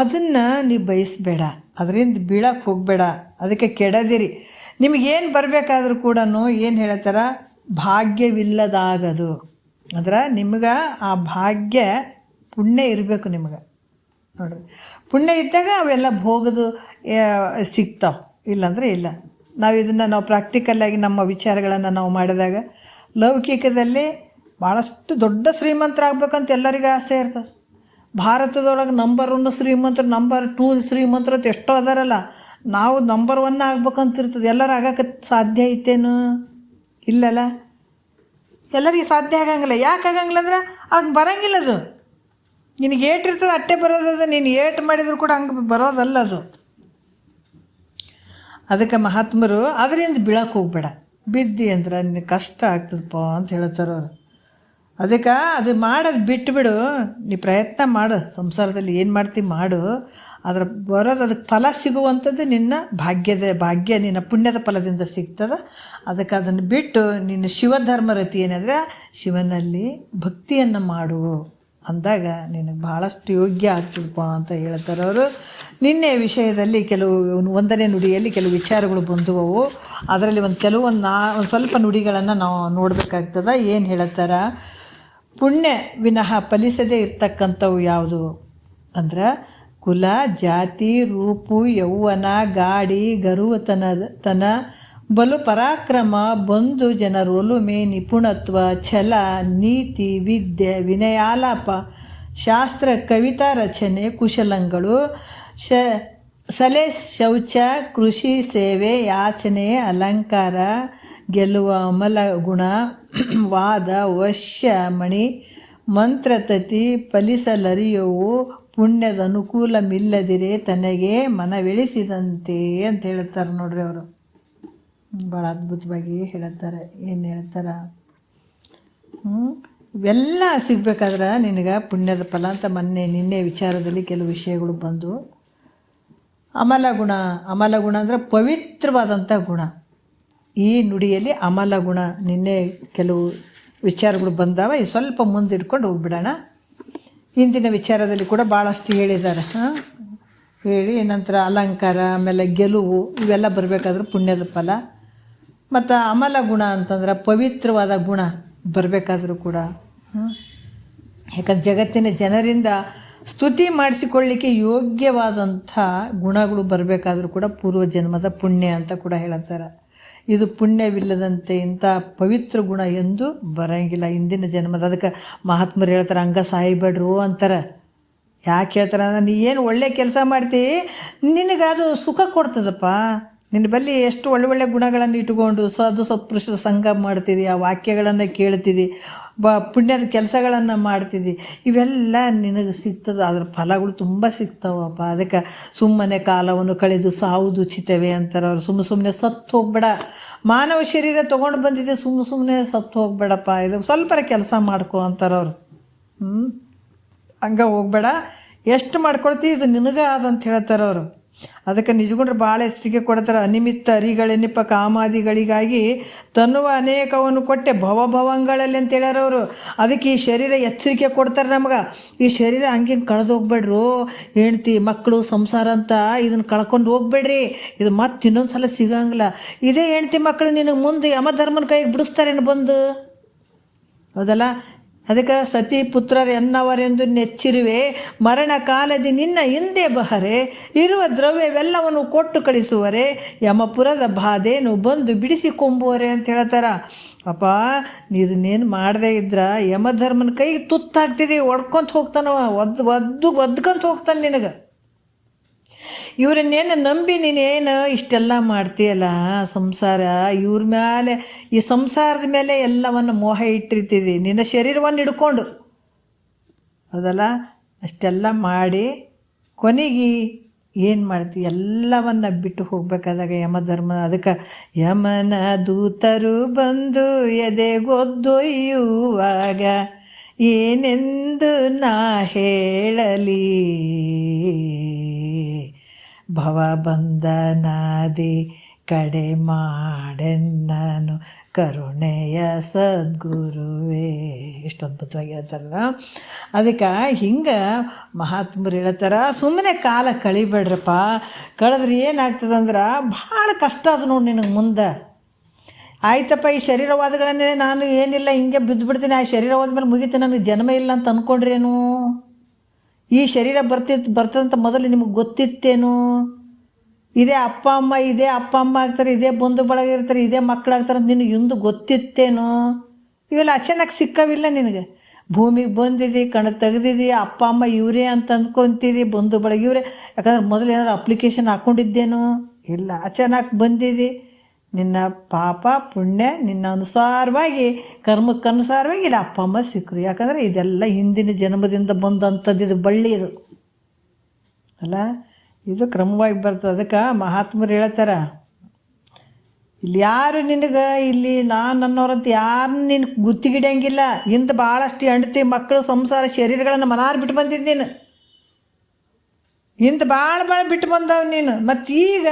ಅದನ್ನು ನೀವು ಬಯಸಬೇಡ, ಅದರಿಂದ ಬೀಳಕ್ಕೆ ಹೋಗಬೇಡ. ಅದಕ್ಕೆ ಕೆಡದಿರಿ. ನಿಮಗೇನು ಬರಬೇಕಾದ್ರೂ ಕೂಡ ಏನು ಹೇಳ್ತಾರ? ಭಾಗ್ಯವಿಲ್ಲದಾಗದು. ಅಂದ್ರೆ ನಿಮ್ಗೆ ಆ ಭಾಗ್ಯ ಪುಣ್ಯ ಇರಬೇಕು ನಿಮ್ಗೆ. ನೋಡ್ರಿ, ಪುಣ್ಯ ಇದ್ದಾಗ ಅವೆಲ್ಲ ಭೋಗದು ಸಿಗ್ತಾವೆ, ಇಲ್ಲಾಂದರೆ ಇಲ್ಲ. ನಾವು ಪ್ರಾಕ್ಟಿಕಲ್ಲಾಗಿ ನಮ್ಮ ವಿಚಾರಗಳನ್ನು ನಾವು ಮಾಡಿದಾಗ ಲೌಕಿಕದಲ್ಲಿ ಭಾಳಷ್ಟು ದೊಡ್ಡ ಶ್ರೀಮಂತರಾಗಬೇಕಂತ ಎಲ್ಲರಿಗೂ ಆಸೆ ಇರ್ತದೆ. ಭಾರತದೊಳಗೆ ನಂಬರ್ 1 ಶ್ರೀಮಂತರು, ನಂಬರ್ 2 ಶ್ರೀಮಂತರು ಅಂತ ಎಷ್ಟೋ ಅದಾರಲ್ಲ. ನಾವು ನಂಬರ್ 1 ಆಗ್ಬೇಕಂತಿರ್ತದೆ. ಎಲ್ಲರೂ ಆಗಕ್ಕೆ ಸಾಧ್ಯ ಐತೇನು? ಇಲ್ಲಲ್ಲ, ಎಲ್ಲರಿಗೆ ಸಾಧ್ಯ ಆಗಂಗಿಲ್ಲ. ಯಾಕೆ ಆಗಂಗಿಲ್ಲ ಅಂದ್ರೆ ಹಂಗೆ ಬರೋಂಗಿಲ್ಲ. ಅದು ನಿನಗೆ ಏಟಿರ್ತದೆ ಅಟ್ಟೆ ಬರೋದದು. ನೀನು ಏಟು ಮಾಡಿದರೂ ಕೂಡ ಹಂಗೆ ಬರೋದಲ್ಲ ಅದು. ಅದಕ್ಕೆ ಮಹಾತ್ಮರು ಅದರಿಂದ ಬೀಳಕ್ಕೆ ಹೋಗ್ಬೇಡ. ಬಿದ್ದಿ ಅಂದ್ರೆ ನಿನಗೆ ಕಷ್ಟ ಆಗ್ತದಪ್ಪ ಅಂತ ಹೇಳ್ತಾರೆ ಅವರು. ಅದಕ್ಕೆ ಅದು ಮಾಡೋದು ಬಿಟ್ಟುಬಿಡು. ನೀ ಪ್ರಯತ್ನ ಮಾಡು, ಸಂಸಾರದಲ್ಲಿ ಏನು ಮಾಡ್ತೀವಿ ಮಾಡು. ಅದರ ಬರೋದು ಅದಕ್ಕೆ ಫಲ ಸಿಗುವಂಥದ್ದು ನಿನ್ನ ಭಾಗ್ಯ ನಿನ್ನ ಪುಣ್ಯದ ಫಲದಿಂದ ಸಿಗ್ತದೆ. ಅದಕ್ಕೆ ಅದನ್ನು ಬಿಟ್ಟು ನಿನ್ನ ಶಿವಧರ್ಮ ರತಿ ಏನಂದರೆ ಶಿವನಲ್ಲಿ ಭಕ್ತಿಯನ್ನು ಮಾಡು ಅಂದಾಗ ನಿನಗೆ ಭಾಳಷ್ಟು ಯೋಗ್ಯ ಆಗ್ತದಪ್ಪ ಅಂತ ಹೇಳ್ತಾರೆ ಅವರು. ನಿನ್ನೆ ವಿಷಯದಲ್ಲಿ ಕೆಲವು 1ನೇ ನುಡಿಯಲ್ಲಿ ಕೆಲವು ವಿಚಾರಗಳು ಬಂದುವು. ಅದರಲ್ಲಿ ಒಂದು ಸ್ವಲ್ಪ ನುಡಿಗಳನ್ನು ನಾವು ನೋಡಬೇಕಾಗ್ತದೆ. ಏನು ಹೇಳತ್ತಾರ, ಪುಣ್ಯ ವಿನಃ ಫಲಿಸದೇ ಇರ್ತಕ್ಕಂಥವು ಯಾವುದು ಅಂದ್ರೆ ಕುಲ, ಜಾತಿ, ರೂಪು, ಯೌವನ, ಗಾಡಿ, ಗರುವತನ, ಬಲು ಪರಾಕ್ರಮ, ಬಂಧು ಜನರು, ಒಲುಮೆ, ನಿಪುಣತ್ವ, ಛಲ, ನೀತಿ, ವಿದ್ಯೆ, ವಿನಯಾಲಾಪ, ಶಾಸ್ತ್ರ, ಕವಿತಾ ರಚನೆ, ಕುಶಲಗಳು, ಸಲೆ, ಶೌಚ, ಕೃಷಿ, ಸೇವೆ, ಯಾಚನೆ, ಅಲಂಕಾರ, ಗೆಲ್ಲುವ ಅಮಲ ಗುಣ, ವಾದ, ವಶ್ಯ, ಮಣಿ, ಮಂತ್ರತತಿ, ಫಲಿಸಲರಿಯುವು, ಪುಣ್ಯದ ಅನುಕೂಲಮಿಲ್ಲದಿರೆ ತನಗೆ ಮನವೆಳಿಸಿದಂತೆ ಅಂತ ಹೇಳ್ತಾರೆ ನೋಡ್ರಿ ಅವರು. ಭಾಳ ಅದ್ಭುತವಾಗಿ ಹೇಳ್ತಾರೆ. ಏನು ಹೇಳ್ತಾರೆ, ಇವೆಲ್ಲ ಸಿಗ್ಬೇಕಾದ್ರೆ ನಿನಗೆ ಪುಣ್ಯದ ಫಲ ಅಂತ ನಿನ್ನೆ ವಿಚಾರದಲ್ಲಿ ಕೆಲವು ವಿಷಯಗಳು ಬಂದು. ಅಮಲಗುಣ ಅಂದರೆ ಪವಿತ್ರವಾದಂಥ ಗುಣ. ಈ ನುಡಿಯಲ್ಲಿ ಅಮಲಗುಣ ನಿನ್ನೆ ಕೆಲವು ವಿಚಾರಗಳು ಬಂದಾವ. ಇದು ಸ್ವಲ್ಪ ಮುಂದಿಡ್ಕೊಂಡು ಹೋಗ್ಬಿಡೋಣ. ಇಂದಿನ ವಿಚಾರದಲ್ಲಿ ಕೂಡ ಭಾಳಷ್ಟು ಹೇಳಿದ್ದಾರೆ. ಹೇಳಿ ನಂತರ ಅಲಂಕಾರ, ಆಮೇಲೆ ಗೆಲುವು, ಇವೆಲ್ಲ ಬರಬೇಕಾದ್ರೆ ಪುಣ್ಯದ ಫಲ. ಮತ್ತು ಅಮಲ ಗುಣ ಅಂತಂದ್ರೆ ಪವಿತ್ರವಾದ ಗುಣ ಬರಬೇಕಾದ್ರೂ ಕೂಡ. ಯಾಕಂದ್ರೆ ಜಗತ್ತಿನ ಜನರಿಂದ ಸ್ತುತಿ ಮಾಡಿಸಿಕೊಳ್ಳಿಕ್ಕೆ ಯೋಗ್ಯವಾದಂಥ ಗುಣಗಳು ಬರಬೇಕಾದ್ರೂ ಕೂಡ ಪೂರ್ವಜನ್ಮದ ಪುಣ್ಯ ಅಂತ ಕೂಡ ಹೇಳ್ತಾರೆ. ಇದು ಪುಣ್ಯವಿಲ್ಲದಂತೆ ಇಂಥ ಪವಿತ್ರ ಗುಣ ಎಂದು ಬರೋಂಗಿಲ್ಲ ಇಂದಿನ ಜನ್ಮದ. ಅದಕ್ಕೆ ಮಹಾತ್ಮರು ಹೇಳ್ತಾರೆ, ಹಂಗೆ ಸಾಯ್ಬೇಡ್ರು ಅಂತಾರೆ. ಯಾಕೆ ಹೇಳ್ತಾರೆ ಅಂದ್ರೆ, ನೀ ಏನು ಒಳ್ಳೆ ಕೆಲಸ ಮಾಡ್ತೀವಿ ನಿನಗೆ ಅದು ಸುಖ ಕೊಡ್ತದಪ್ಪ. ನಿನ್ನ ಬಳಿ ಎಷ್ಟು ಒಳ್ಳೆ ಗುಣಗಳನ್ನು ಇಟ್ಕೊಂಡು ಸಾಧು ಸತ್ಪುರುಷರ ಸಂಘ ಮಾಡ್ತಿದ್ದಿ, ಆ ವಾಕ್ಯಗಳನ್ನು ಕೇಳ್ತಿದ್ದಿ, ಪುಣ್ಯದ ಕೆಲಸಗಳನ್ನು ಮಾಡ್ತಿದ್ದಿ, ಇವೆಲ್ಲ ನಿನಗೆ ಸಿಗ್ತದೆ. ಅದರ ಫಲಗಳು ತುಂಬ ಸಿಗ್ತಾವಪ್ಪ. ಅದಕ್ಕೆ ಸುಮ್ಮನೆ ಕಾಲವನ್ನು ಕಳೆದು ಸಾವುದು ಉಚಿತವೇ ಅಂತಾರೆ ಅವ್ರು. ಸುಮ್ಮನೆ ಸತ್ತು ಹೋಗ್ಬೇಡ. ಮಾನವ ಶರೀರ ತೊಗೊಂಡು ಬಂದಿದ್ದೆ, ಸುಮ್ಮನೆ ಸತ್ತು ಹೋಗ್ಬೇಡಪ್ಪ. ಇದು ಸ್ವಲ್ಪ ಕೆಲಸ ಮಾಡ್ಕೊ ಅಂತಾರೆ ಅವರು. ಹಂಗೆ ಹೋಗ್ಬೇಡ, ಎಷ್ಟು ಮಾಡ್ಕೊಳ್ತೀವಿ ಇದು ನಿನಗೆ ಆದಂತ ಹೇಳ್ತಾರೆ ಅವರು. ಅದಕ್ಕೆ ನಿಜಗೊಂಡ್ರೆ ಭಾಳ ಎಚ್ಚರಿಕೆ ಕೊಡ್ತಾರೆ. ಅನಿಮಿತ್ತ ಅರಿಗಳೆನಿಪ ಕಾಮಾದಿಗಳಿಗಾಗಿ ತನ್ನುವ ಅನೇಕವನ್ನು ಕೊಟ್ಟೆ ಭವಭವಂಗಳಲ್ಲಿ ಅಂತ ಹೇಳ್ಯಾರವರು. ಅದಕ್ಕೆ ಈ ಶರೀರ ಎಚ್ಚರಿಕೆ ಕೊಡ್ತಾರೆ ನಮ್ಗೆ. ಈ ಶರೀರ ಹಂಗೆ ಕಳೆದು ಹೋಗ್ಬೇಡ್ರು. ಹೆಂಡ್ತಿ ಮಕ್ಕಳು ಸಂಸಾರ ಅಂತ ಇದನ್ನು ಕಳ್ಕೊಂಡು ಹೋಗ್ಬೇಡ್ರಿ. ಇದು ಮತ್ತೆ ಇನ್ನೊಂದು ಸಲ ಸಿಗಂಗಿಲ್ಲ. ಇದೇ ಹೆಂಡ್ತಿ ಮಕ್ಕಳು ನಿನಗೆ ಮುಂದೆ ಯಮಧರ್ಮನ ಕೈಗೆ ಬಿಡಿಸ್ತಾರೇನು ಬಂದು, ಹೌದಲ್ಲ? ಅದಕ್ಕೆ ಸತಿ ಪುತ್ರರು ಎನ್ನವರೆಂದು ನೆಚ್ಚಿರುವೆ, ಮರಣ ಕಾಲದಿ ನಿನ್ನ ಹಿಂದೆ ಬಹರೆ, ಇರುವ ದ್ರವ್ಯವೆಲ್ಲವನ್ನು ಕೊಟ್ಟು ಕಳಿಸುವರೆ, ಯಮಪುರದ ಬಾಧೆನು ಬಂದು ಬಿಡಿಸಿಕೊಂಬುವರೆ ಅಂತ ಹೇಳ್ತಾರ. ಅಪ್ಪ, ಇದನ್ನೇನು ಮಾಡದೇ ಇದ್ರೆ ಯಮಧರ್ಮನ ಕೈಗೆ ತುತ್ತಾಗ್ತಿದ್ದೀವಿ. ಒಡ್ಕೊಂತ ಹೋಗ್ತಾನ, ಒದ್ಕೊಂತ ಹೋಗ್ತಾನೆ ನಿನಗೆ. ಇವ್ರನ್ನೇನು ನಂಬಿ ನೀನೇನು ಇಷ್ಟೆಲ್ಲ ಮಾಡ್ತೀಯಲ್ಲ ಸಂಸಾರ, ಇವ್ರ ಮೇಲೆ, ಈ ಸಂಸಾರದ ಮೇಲೆ ಎಲ್ಲವನ್ನು ಮೋಹ ಇಟ್ಟಿರ್ತೀವಿ ನಿನ್ನ ಶರೀರವನ್ನು ಹಿಡ್ಕೊಂಡು, ಅದಲ್ಲ? ಅಷ್ಟೆಲ್ಲ ಮಾಡಿ ಕೊನೆಗೆ ಏನು ಮಾಡ್ತೀವಿ, ಎಲ್ಲವನ್ನು ಬಿಟ್ಟು ಹೋಗ್ಬೇಕಾದಾಗ ಯಮಧರ್ಮ. ಅದಕ್ಕೆ ಯಮನ ದೂತರು ಬಂದು ಎದೆಗೊದ್ದೊಯ್ಯುವಾಗ ಏನೆಂದು ನಾ ಹೇಳಲಿ, ಭವ ಬಂಧನಾದಿ ಕಡೆ ಮಾಡೆನ್ನನು ಕರುಣೆಯ ಸದ್ಗುರುವೇ. ಎಷ್ಟು ಅದ್ಭುತವಾಗಿ ಹೇಳ್ತಾರಲ್ಲ. ಅದಕ್ಕೆ ಹಿಂಗೆ ಮಹಾತ್ಮರು ಹೇಳ್ತಾರೆ, ಸುಮ್ಮನೆ ಕಾಲ ಕಳಿಬೇಡ್ರಪ್ಪ. ಕಳೆದ್ರೆ ಏನಾಗ್ತದಂದ್ರೆ ಭಾಳ ಕಷ್ಟ ಅದು ನೋಡಿ ನಿನಗೆ ಮುಂದೆ. ಆಯ್ತಪ್ಪ, ಈ ಶರೀರವಾದಗಳನ್ನೇ ನಾನು ಏನಿಲ್ಲ ಹಿಂಗೆ ಬಿದ್ದುಬಿಡ್ತೀನಿ, ಆ ಶರೀರವಾದ ಮೇಲೆ ಮುಗಿತು, ನನಗೆ ಜನ್ಮ ಇಲ್ಲ ಅಂತ ಅಂದ್ಕೊಂಡ್ರೇನು? ಈ ಶರೀರ ಬರ್ತದಂತ ಮೊದಲು ನಿಮಗೆ ಗೊತ್ತಿತ್ತೇನು? ಇದೇ ಅಪ್ಪ ಅಮ್ಮ ಆಗ್ತಾರೆ, ಇದೇ ಬಂಧು ಬಳಗ ಇರ್ತಾರೆ, ಇದೇ ಮಕ್ಕಳಾಗ್ತಾರೆ ಅಂತ ನಿನಗೆ ಇಂದು ಗೊತ್ತಿತ್ತೇನು? ಇವೆಲ್ಲ ಅಚಾನಕ್ ಸಿಕ್ಕವಿಲ್ಲ ನಿನಗೆ. ಭೂಮಿಗೆ ಬಂದಿದ್ದಿ, ಕಣ್ಣು ತೆಗ್ದಿದ್ದಿ, ಅಪ್ಪ ಅಮ್ಮ ಇವರೇ ಅಂತ ಅಂದ್ಕೊತಿದ್ದಿ, ಬಂಧು ಬಳಗ ಇವರೇ. ಯಾಕಂದ್ರೆ ಮೊದಲು ಏನಾದ್ರು ಅಪ್ಲಿಕೇಶನ್ ಹಾಕ್ಕೊಂಡಿದ್ದೇನು? ಇಲ್ಲ, ಅಚಾನಕ್ ಬಂದಿದ್ದಿ. ನಿನ್ನ ಪಾಪ ಪುಣ್ಯ ನಿನ್ನ ಅನುಸಾರವಾಗಿ, ಕರ್ಮಕ್ಕನುಸಾರವಾಗಿ ಇಲ್ಲ ಅಪ್ಪ ಅಮ್ಮ ಸಿಕ್ಕರು. ಯಾಕಂದರೆ ಇದೆಲ್ಲ ಹಿಂದಿನ ಜನ್ಮದಿಂದ ಬಂದಂಥದ್ದು, ಇದು ಬಳ್ಳಿ ಇದು ಅಲ್ಲ, ಇದು ಕ್ರಮವಾಗಿ ಬರ್ತದೆ. ಅದಕ್ಕೆ ಮಹಾತ್ಮರು ಹೇಳ್ತಾರೆ, ಇಲ್ಲಿ ಯಾರು ನಿನಗೆ ಇಲ್ಲಿ ನಾನು ಅನ್ನೋರಂತ ಯಾರನ್ನ ನೀನು ಗುತ್ತಿಗಿಡಂಗಿಲ್ಲ. ಇಂದು ಭಾಳಷ್ಟು ಹೆಂಡತಿ ಮಕ್ಕಳು ಸಂಸಾರ ಶರೀರಗಳನ್ನು ಮನಾರು ಬಿಟ್ಟು ಬಂದಿದ್ದು ನೀನು. ಇಂದು ಭಾಳ ಬಿಟ್ಟು ಬಂದವ ನೀನು. ಮತ್ತು ಈಗ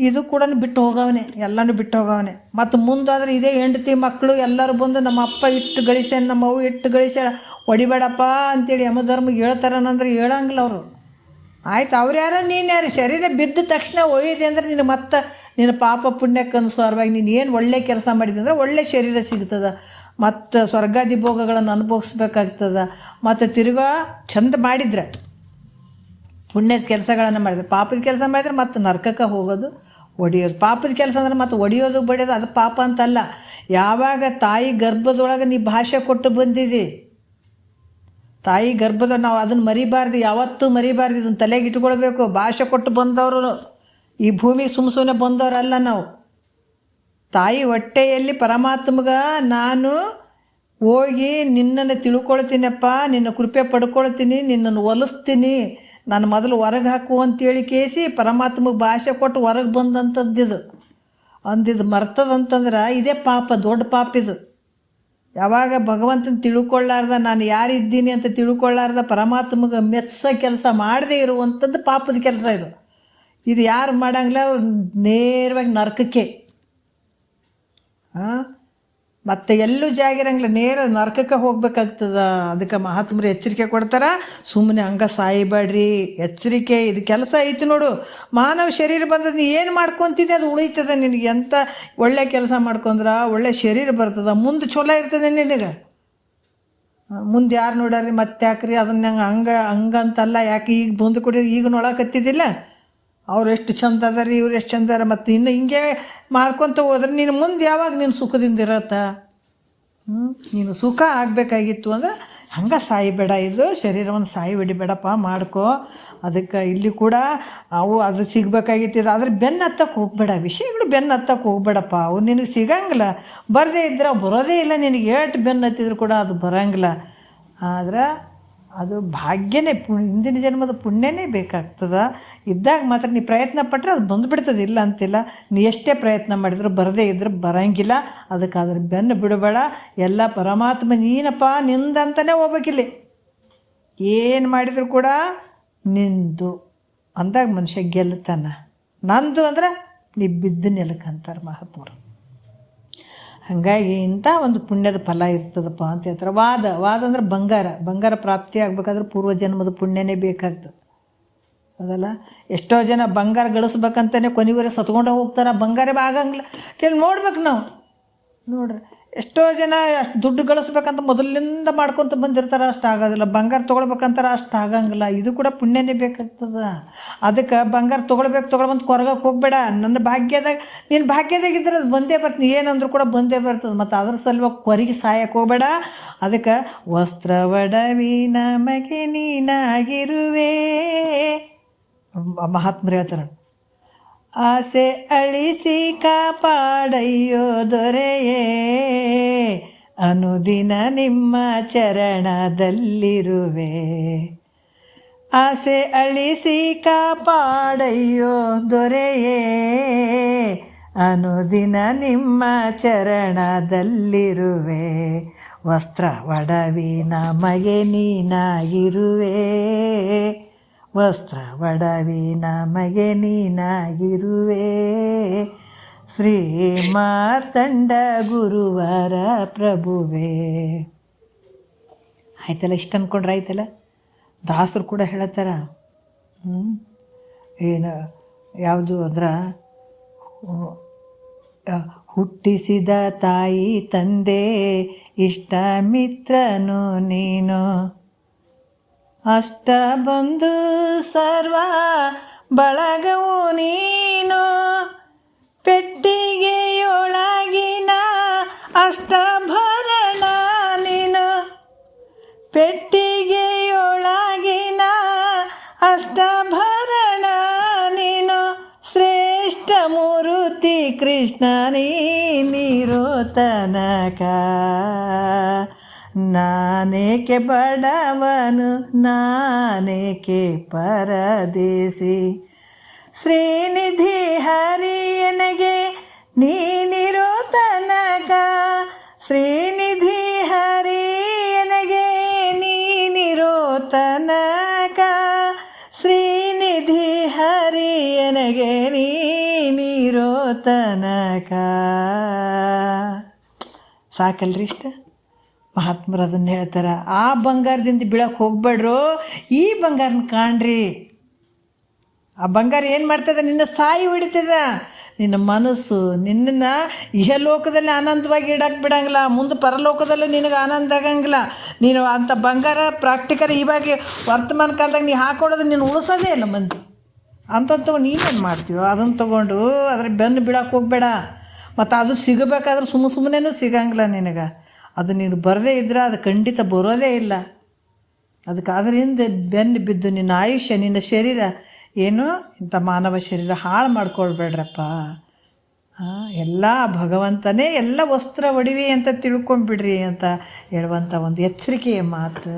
ಇದು ಕೂಡ ಬಿಟ್ಟು ಹೋಗವನೆ, ಎಲ್ಲನೂ ಬಿಟ್ಟು ಹೋಗವನೆ. ಮತ್ತು ಮುಂದಾದ್ರೆ ಇದೇ ಹೆಂಡತಿ ಮಕ್ಕಳು ಎಲ್ಲರೂ ಬಂದು ನಮ್ಮ ಅಪ್ಪ ಇಟ್ಟು ಗಳಿಸ್ಯಾನ, ನಮ್ಮ ಅವು ಇಟ್ಟು ಗಳಿಸ್ಯಾಳ, ಹೊಡಿಬೇಡಪ್ಪ ಅಂತೇಳಿ ಯಮಧರ್ಮಿಗೆ ಹೇಳ್ತಾರನಂದ್ರೆ ಹೇಳಂಗಿಲ್ಲ ಅವರು. ಆಯ್ತು, ಅವ್ರು ಯಾರೋ ನೀನು ಯಾರು, ಶರೀರ ಬಿದ್ದ ತಕ್ಷಣ ಒಯ್ಯಿದೆ ಅಂದರೆ ನೀನು ಮತ್ತೆ ನಿನ್ನ ಪಾಪ ಪುಣ್ಯಕ್ಕೆ ಅನುಸಾರವಾಗಿ ನೀನು ಏನು ಒಳ್ಳೆ ಕೆಲಸ ಮಾಡಿದೆ ಅಂದರೆ ಒಳ್ಳೆ ಶರೀರ ಸಿಗ್ತದೆ, ಮತ್ತು ಸ್ವರ್ಗಾದಿ ಭೋಗಗಳನ್ನು ಅನುಭವಿಸ್ಬೇಕಾಗ್ತದೆ. ಮತ್ತು ತಿರ್ಗಾ ಚಂದ ಮಾಡಿದ್ರೆ ಪುಣ್ಯದ ಕೆಲಸಗಳನ್ನು ಮಾಡಿದ್ರೆ, ಪಾಪದ ಕೆಲಸ ಮಾಡಿದ್ರೆ ಮತ್ತು ನರಕಕ್ಕೆ ಹೋಗೋದು, ಒಡೆಯೋದು. ಪಾಪದ ಕೆಲಸ ಅಂದ್ರೆ ಮತ್ತು ಒಡೆಯೋದು ಬಡಿಯೋದು ಅದು ಪಾಪ ಅಂತಲ್ಲ. ಯಾವಾಗ ತಾಯಿ ಗರ್ಭದೊಳಗೆ ನೀ ಭಾಷೆ ಕೊಟ್ಟು ಬಂದಿದ್ದಿ, ತಾಯಿ ಗರ್ಭದ ನಾವು ಅದನ್ನು ಮರಿಬಾರ್ದು, ಯಾವತ್ತೂ ಮರಿಬಾರ್ದು. ಇದನ್ನು ತಲೆಗೆ ಇಟ್ಕೊಳ್ಬೇಕು. ಭಾಷೆ ಕೊಟ್ಟು ಬಂದವರು ಈ ಭೂಮಿಗೆ ಸುಮ್ಮನೆ ಬಂದವರಲ್ಲ ನಾವು. ತಾಯಿ ಹೊಟ್ಟೆಯಲ್ಲಿ ಪರಮಾತ್ಮಗ ನಾನು ಹೋಗಿ ನಿನ್ನನ್ನು ತಿಳ್ಕೊಳ್ತೀನಪ್ಪ, ನಿನ್ನ ಕೃಪೆ ಪಡ್ಕೊಳ್ತೀನಿ, ನಿನ್ನನ್ನು ಒಲಿಸ್ತೀನಿ, ನಾನು ಮೊದಲು ಹೊರಗೆ ಹಾಕು ಅಂತೇಳಿ ಕೇಸಿ ಪರಮಾತ್ಮಗೆ ಭಾಷೆ ಕೊಟ್ಟು ಹೊರಗೆ ಬಂದಂಥದ್ದಿದು. ಅಂದಿದ್ದು ಮರ್ತದಂತಂದ್ರೆ ಇದೇ ಪಾಪ, ದೊಡ್ಡ ಪಾಪ ಇದು. ಯಾವಾಗ ಭಗವಂತನ ತಿಳ್ಕೊಳ್ಳಾರ್ದ, ನಾನು ಯಾರಿದ್ದೀನಿ ಅಂತ ತಿಳ್ಕೊಳ್ಳಾರ್ದ ಪರಮಾತ್ಮಗೆ ಮೆಚ್ಚೋ ಕೆಲಸ ಮಾಡದೇ ಇರುವಂಥದ್ದು ಪಾಪದ ಕೆಲಸ ಇದು. ಇದು ಯಾರು ಮಾಡಂಗಿಲ್ಲ, ಅವ್ರು ನೇರವಾಗಿ ನರಕಕ್ಕೆ. ಮತ್ತು ಎಲ್ಲೂ ಜಾಗಿರಂಗಿಲ್ಲ, ನೇರ ನರಕಕ್ಕೆ ಹೋಗ್ಬೇಕಾಗ್ತದ. ಅದಕ್ಕೆ ಮಹಾತ್ಮರು ಎಚ್ಚರಿಕೆ ಕೊಡ್ತಾರೆ, ಸುಮ್ಮನೆ ಹಂಗೆ ಸಾಯಬೇಡ್ರಿ, ಎಚ್ಚರಿಕೆ. ಇದು ಕೆಲಸ ಐತಿ ನೋಡು. ಮಾನವ ಶರೀರ ಬಂದದ್ದು ನೀ ಏನು ಮಾಡ್ಕೊತಿದ್ದೆ ಅದು ಉಳಿತದೆ ನಿನಗೆ. ಎಂಥ ಒಳ್ಳೆ ಕೆಲಸ ಮಾಡ್ಕೊಂಡ್ರೆ ಒಳ್ಳೆ ಶರೀರ ಬರ್ತದೆ, ಮುಂದೆ ಚಲೋ ಇರ್ತದೆ ನಿನಗೆ. ಮುಂದೆ ಯಾರು ನೋಡ್ರಿ ಮತ್ತೆ ಯಾಕ್ರಿ ಅದನ್ನ ಹಂಗಂತಲ್ಲ. ಯಾಕೆ ಈಗ ಮುಂದೆ ಕೊಡಿ, ಈಗ ನೋಡಕತ್ತಿದ್ದಿಲ್ಲ ಅವ್ರು ಎಷ್ಟು ಚಂದ ಅದಾರ, ಇವ್ರು ಎಷ್ಟು ಚಂದ ಅದಾರ, ಮತ್ತು ಇನ್ನು ಹಿಂಗೆ ಮಾಡ್ಕೊತ ಹೋದ್ರೆ ನೀನು ಮುಂದೆ ಯಾವಾಗ ನೀನು ಸುಖದಿಂದ ಇರತ್ತ. ನೀನು ಸುಖ ಆಗಬೇಕಾಗಿತ್ತು ಅಂದ್ರೆ ಹಂಗೆ ಸಾಯಿಬೇಡ, ಇದು ಶರೀರವನ್ನು ಸಾಯಿ ಬಿಡಬೇಡಪ್ಪ, ಮಾಡ್ಕೊ. ಅದಕ್ಕೆ ಇಲ್ಲಿ ಕೂಡ ಅದು ಸಿಗಬೇಕಾಗಿತ್ತು. ಅದ್ರ ಬೆನ್ನು ಹತ್ತಕ್ಕೆ ಹೋಗಬೇಡ, ವಿಷಯಗಳು ಬೆನ್ನು ಹತ್ತಕ್ಕೆ ಹೋಗ್ಬೇಡಪ್ಪ. ಅವು ನಿನಗೆ ಸಿಗಂಗಿಲ್ಲ, ಬರದೇ ಇದ್ರೆ ಬರೋದೇ ಇಲ್ಲ. ನಿನಗೆ ಏಟು ಬೆನ್ನು ಹತ್ತಿದ್ರು ಕೂಡ ಅದು ಬರೋಂಗಿಲ್ಲ. ಆದ್ರೆ ಅದು ಭಾಗ್ಯನೇ, ಹಿಂದಿನ ಜನ್ಮದ ಪುಣ್ಯನೇ ಬೇಕಾಗ್ತದೆ. ಇದ್ದಾಗ ಮಾತ್ರ ನೀ ಪ್ರಯತ್ನ ಪಟ್ಟರೆ ಅದು ಬಂದುಬಿಡ್ತದೆ, ಇಲ್ಲ ಅಂತಿಲ್ಲ. ನೀ ಎಷ್ಟೇ ಪ್ರಯತ್ನ ಮಾಡಿದ್ರು ಬರದೇ ಇದ್ರೆ ಬರೋಂಗಿಲ್ಲ. ಅದಕ್ಕೆ ಅದ್ರ ಬೆನ್ನು ಬಿಡಬೇಡ. ಎಲ್ಲ ಪರಮಾತ್ಮ ನೀನಪ್ಪ, ನಿಂದಂತಲೇ ಹೋಗ್ಬೇಕಿಲ್ಲಿ. ಏನು ಮಾಡಿದ್ರು ಕೂಡ ನಿಂದು ಅಂದಾಗ ಮನುಷ್ಯ ಗೆಲ್ತಾನೆ. ನಂದು ಅಂದ್ರೆ ನೀ ಬಿದ್ದು ನೆಲಕ್ಕಂತಾರೆ ಮಹಾತ್ಮರು. ಹಾಗಾಗಿ ಇಂಥ ಒಂದು ಪುಣ್ಯದ ಫಲ ಇರ್ತದಪ್ಪ ಅಂತ ಹೇಳ್ತಾರೆ. ವಾದ ಅಂದ್ರೆ ಬಂಗಾರ ಪ್ರಾಪ್ತಿ ಆಗಬೇಕಾದ್ರೆ ಪೂರ್ವಜನ್ಮದ ಪುಣ್ಯನೇ ಬೇಕಾಗ್ತದೆ, ಅದಲ್ಲ. ಎಷ್ಟೋ ಜನ ಬಂಗಾರ ಗಳಿಸ್ಬೇಕಂತಲೇ ಕೊನೆವರೆ ಸತ್ಕೊಂಡು ಹೋಗ್ತಾರೆ, ಬಂಗಾರ ಆಗಂಗಿಲ್ಲ. ಕೆಲವು ನೋಡ್ಬೇಕು ನಾವು, ನೋಡ್ರಿ ಎಷ್ಟೋ ಜನ ಅಷ್ಟು ದುಡ್ಡು ಗಳಿಸ್ಬೇಕಂತ ಮೊದಲಿನಿಂದ ಮಾಡ್ಕೊತ ಬಂದಿರ್ತಾರೆ, ಅಷ್ಟು ಆಗೋದಿಲ್ಲ. ಬಂಗಾರ ತೊಗೊಳ್ಬೇಕಂತಾರೆ, ಅಷ್ಟು ಆಗಂಗಿಲ್ಲ. ಇದು ಕೂಡ ಪುಣ್ಯನೇ ಬೇಕಾಗ್ತದೆ. ಅದಕ್ಕೆ ಬಂಗಾರ ತೊಗೊಳ್ಬಂತ ಕೊರಗಕ್ಕೆ ಹೋಗಬೇಡ. ನನ್ನ ಭಾಗ್ಯದಾಗ, ನೀನು ಭಾಗ್ಯದಾಗಿದ್ದರೆ ಅದು ಬಂದೇ ಬರ್ತದೆ, ಏನಂದ್ರೂ ಕೂಡ ಬಂದೇ ಬರ್ತದೆ. ಮತ್ತು ಅದ್ರ ಸಲುವಾಗಿ ಕೊರಗಿ ಸಾಯಕ್ಕೆ ಹೋಗಬೇಡ. ಅದಕ್ಕೆ ವಸ್ತ್ರವಡವಿ ನಮಗೆ ನೀನಾಗಿರುವೆ ಮಹಾತ್ಮರು ಹೇಳ್ತಾರೆ. ಆಸೆ ಅಳಿಸಿ ಕಾಪಾಡಯ್ಯೋ ದೊರೆಯೇ, ಅನುದಿನ ನಿಮ್ಮ ಚರಣದಲ್ಲಿರುವೆ. ಆಸೆ ಅಳಿಸಿ ಕಾಪಾಡಯ್ಯೋ ದೊರೆಯೇ, ಅನುದಿನ ನಿಮ್ಮ ಚರಣದಲ್ಲಿರುವೆ. ವಸ್ತ್ರ ಒಡವಿ ನಮಗೆ ನೀನಾಗಿರುವೆ, ವಸ್ತ್ರ ಒಡವಿ ನಮಗೆ ನೀನಾಗಿರುವೆ. ಶ್ರೀ ಮಾರ್ತಂಡ ಗುರುವರ ಪ್ರಭುವೇ. ಆಯ್ತಲ್ಲ, ಇಷ್ಟು ಅಂದ್ಕೊಂಡ್ರೆ ಆಯ್ತಲ್ಲ. ದಾಸರು ಕೂಡ ಹೇಳತ್ತಾರ, ಏನು ಯಾವುದು ಅಂದ್ರೆ, ಹುಟ್ಟಿಸಿದ ತಾಯಿ ತಂದೆ ಇಷ್ಟ ಮಿತ್ರನು ನೀನು, ಅಷ್ಟ ಬಂಧು ಸರ್ವ ಬಳಗವು ನೀನು, ಪೆಟ್ಟಿಗೆಯೊಳಗಿನ ಅಷ್ಟಭರಣ ನೀನು, ಪೆಟ್ಟಿಗೆಯೊಳಗಿನ ಅಷ್ಟಭರಣ ನೀನು, ಶ್ರೇಷ್ಠ ಮೂರ್ತಿ ಕೃಷ್ಣ ನೀನಿರೋ ತನಕ. ನಾನೇಕೆ ಬಡವನು, ನಾನೇಕೆ ಪರದೇಸಿ, ಶ್ರೀನಿಧಿ ಹರಿಯನಿಗೆ ನೀನಿರೋ ತನಕ, ಶ್ರೀನಿಧಿ ಹರಿಯನಿಗೆ ನೀನಿರೋ ತನಕ, ಶ್ರೀನಿಧಿ ಹರಿಯನಿಗೆ ನೀನಿರೋ ಸಾಕಲ್ರಿ ಇಷ್ಟ. ಮಹಾತ್ಮರು ಅದನ್ನು ಹೇಳ್ತಾರೆ, ಆ ಬಂಗಾರದಿಂದ ಬೀಳಕ್ಕೆ ಹೋಗ್ಬೇಡ್ರು, ಈ ಬಂಗಾರನ ಕಾಣ್ರಿ. ಆ ಬಂಗಾರ ಏನು ಮಾಡ್ತದೆ? ನಿನ್ನ ಸ್ಥಾಯಿ ಹೊಡಿತದ. ನಿನ್ನ ಮನಸ್ಸು ನಿನ್ನನ್ನು ಇಹಲೋಕದಲ್ಲಿ ಆನಂದವಾಗಿ ಇಡಕ್ಕೆ ಬಿಡಂಗಿಲ್ಲ, ಮುಂದೆ ಪರಲೋಕದಲ್ಲೂ ನಿನಗೆ ಆನಂದ ಆಗಂಗಿಲ್ಲ. ನೀನು ಅಂಥ ಬಂಗಾರ ಪ್ರಾಕ್ಟಿಕಲ್ ಇವಾಗ ವರ್ತಮಾನ ಕಾಲದಾಗ ನೀ ಹಾಕೊಳ್ಳೋದು ನೀನು ಉಳಿಸೋದೇ ಇಲ್ಲ ಮಂದಿ. ಅಂಥದ್ದು ತೊಗೊಂಡು ನೀವೇನು ಮಾಡ್ತೀವೋ ಅದನ್ನು ತೊಗೊಂಡು ಅದ್ರ ಬೆನ್ನು ಬೀಳಕ್ಕೆ ಹೋಗಬೇಡ. ಮತ್ತು ಅದು ಸಿಗಬೇಕಾದ್ರೆ ಸುಮ್ಮನೆನೂ ಸಿಗಂಗಿಲ್ಲ ನಿನಗೆ. ಅದು ನೀನು ಬರದೇ ಇದ್ರೆ ಅದು ಖಂಡಿತ ಬರೋದೇ ಇಲ್ಲ. ಅದಕ್ಕೆ ಅದರಿಂದ ಬೆನ್ನು ಬಿದ್ದು ನಿನ್ನ ಆಯುಷ್ಯ, ನಿನ್ನ ಶರೀರ ಏನು ಇಂಥ ಮಾನವ ಶರೀರ ಹಾಳು ಮಾಡ್ಕೊಳ್ಬೇಡ್ರಪ್ಪ. ಎಲ್ಲ ಭಗವಂತನೇ ಎಲ್ಲ ವಸ್ತ್ರ ಒಡಿವಿ ಅಂತ ತಿಳ್ಕೊಂಬಿಡ್ರಿ ಅಂತ ಹೇಳುವಂಥ ಒಂದು ಎಚ್ಚರಿಕೆಯ ಮಾತು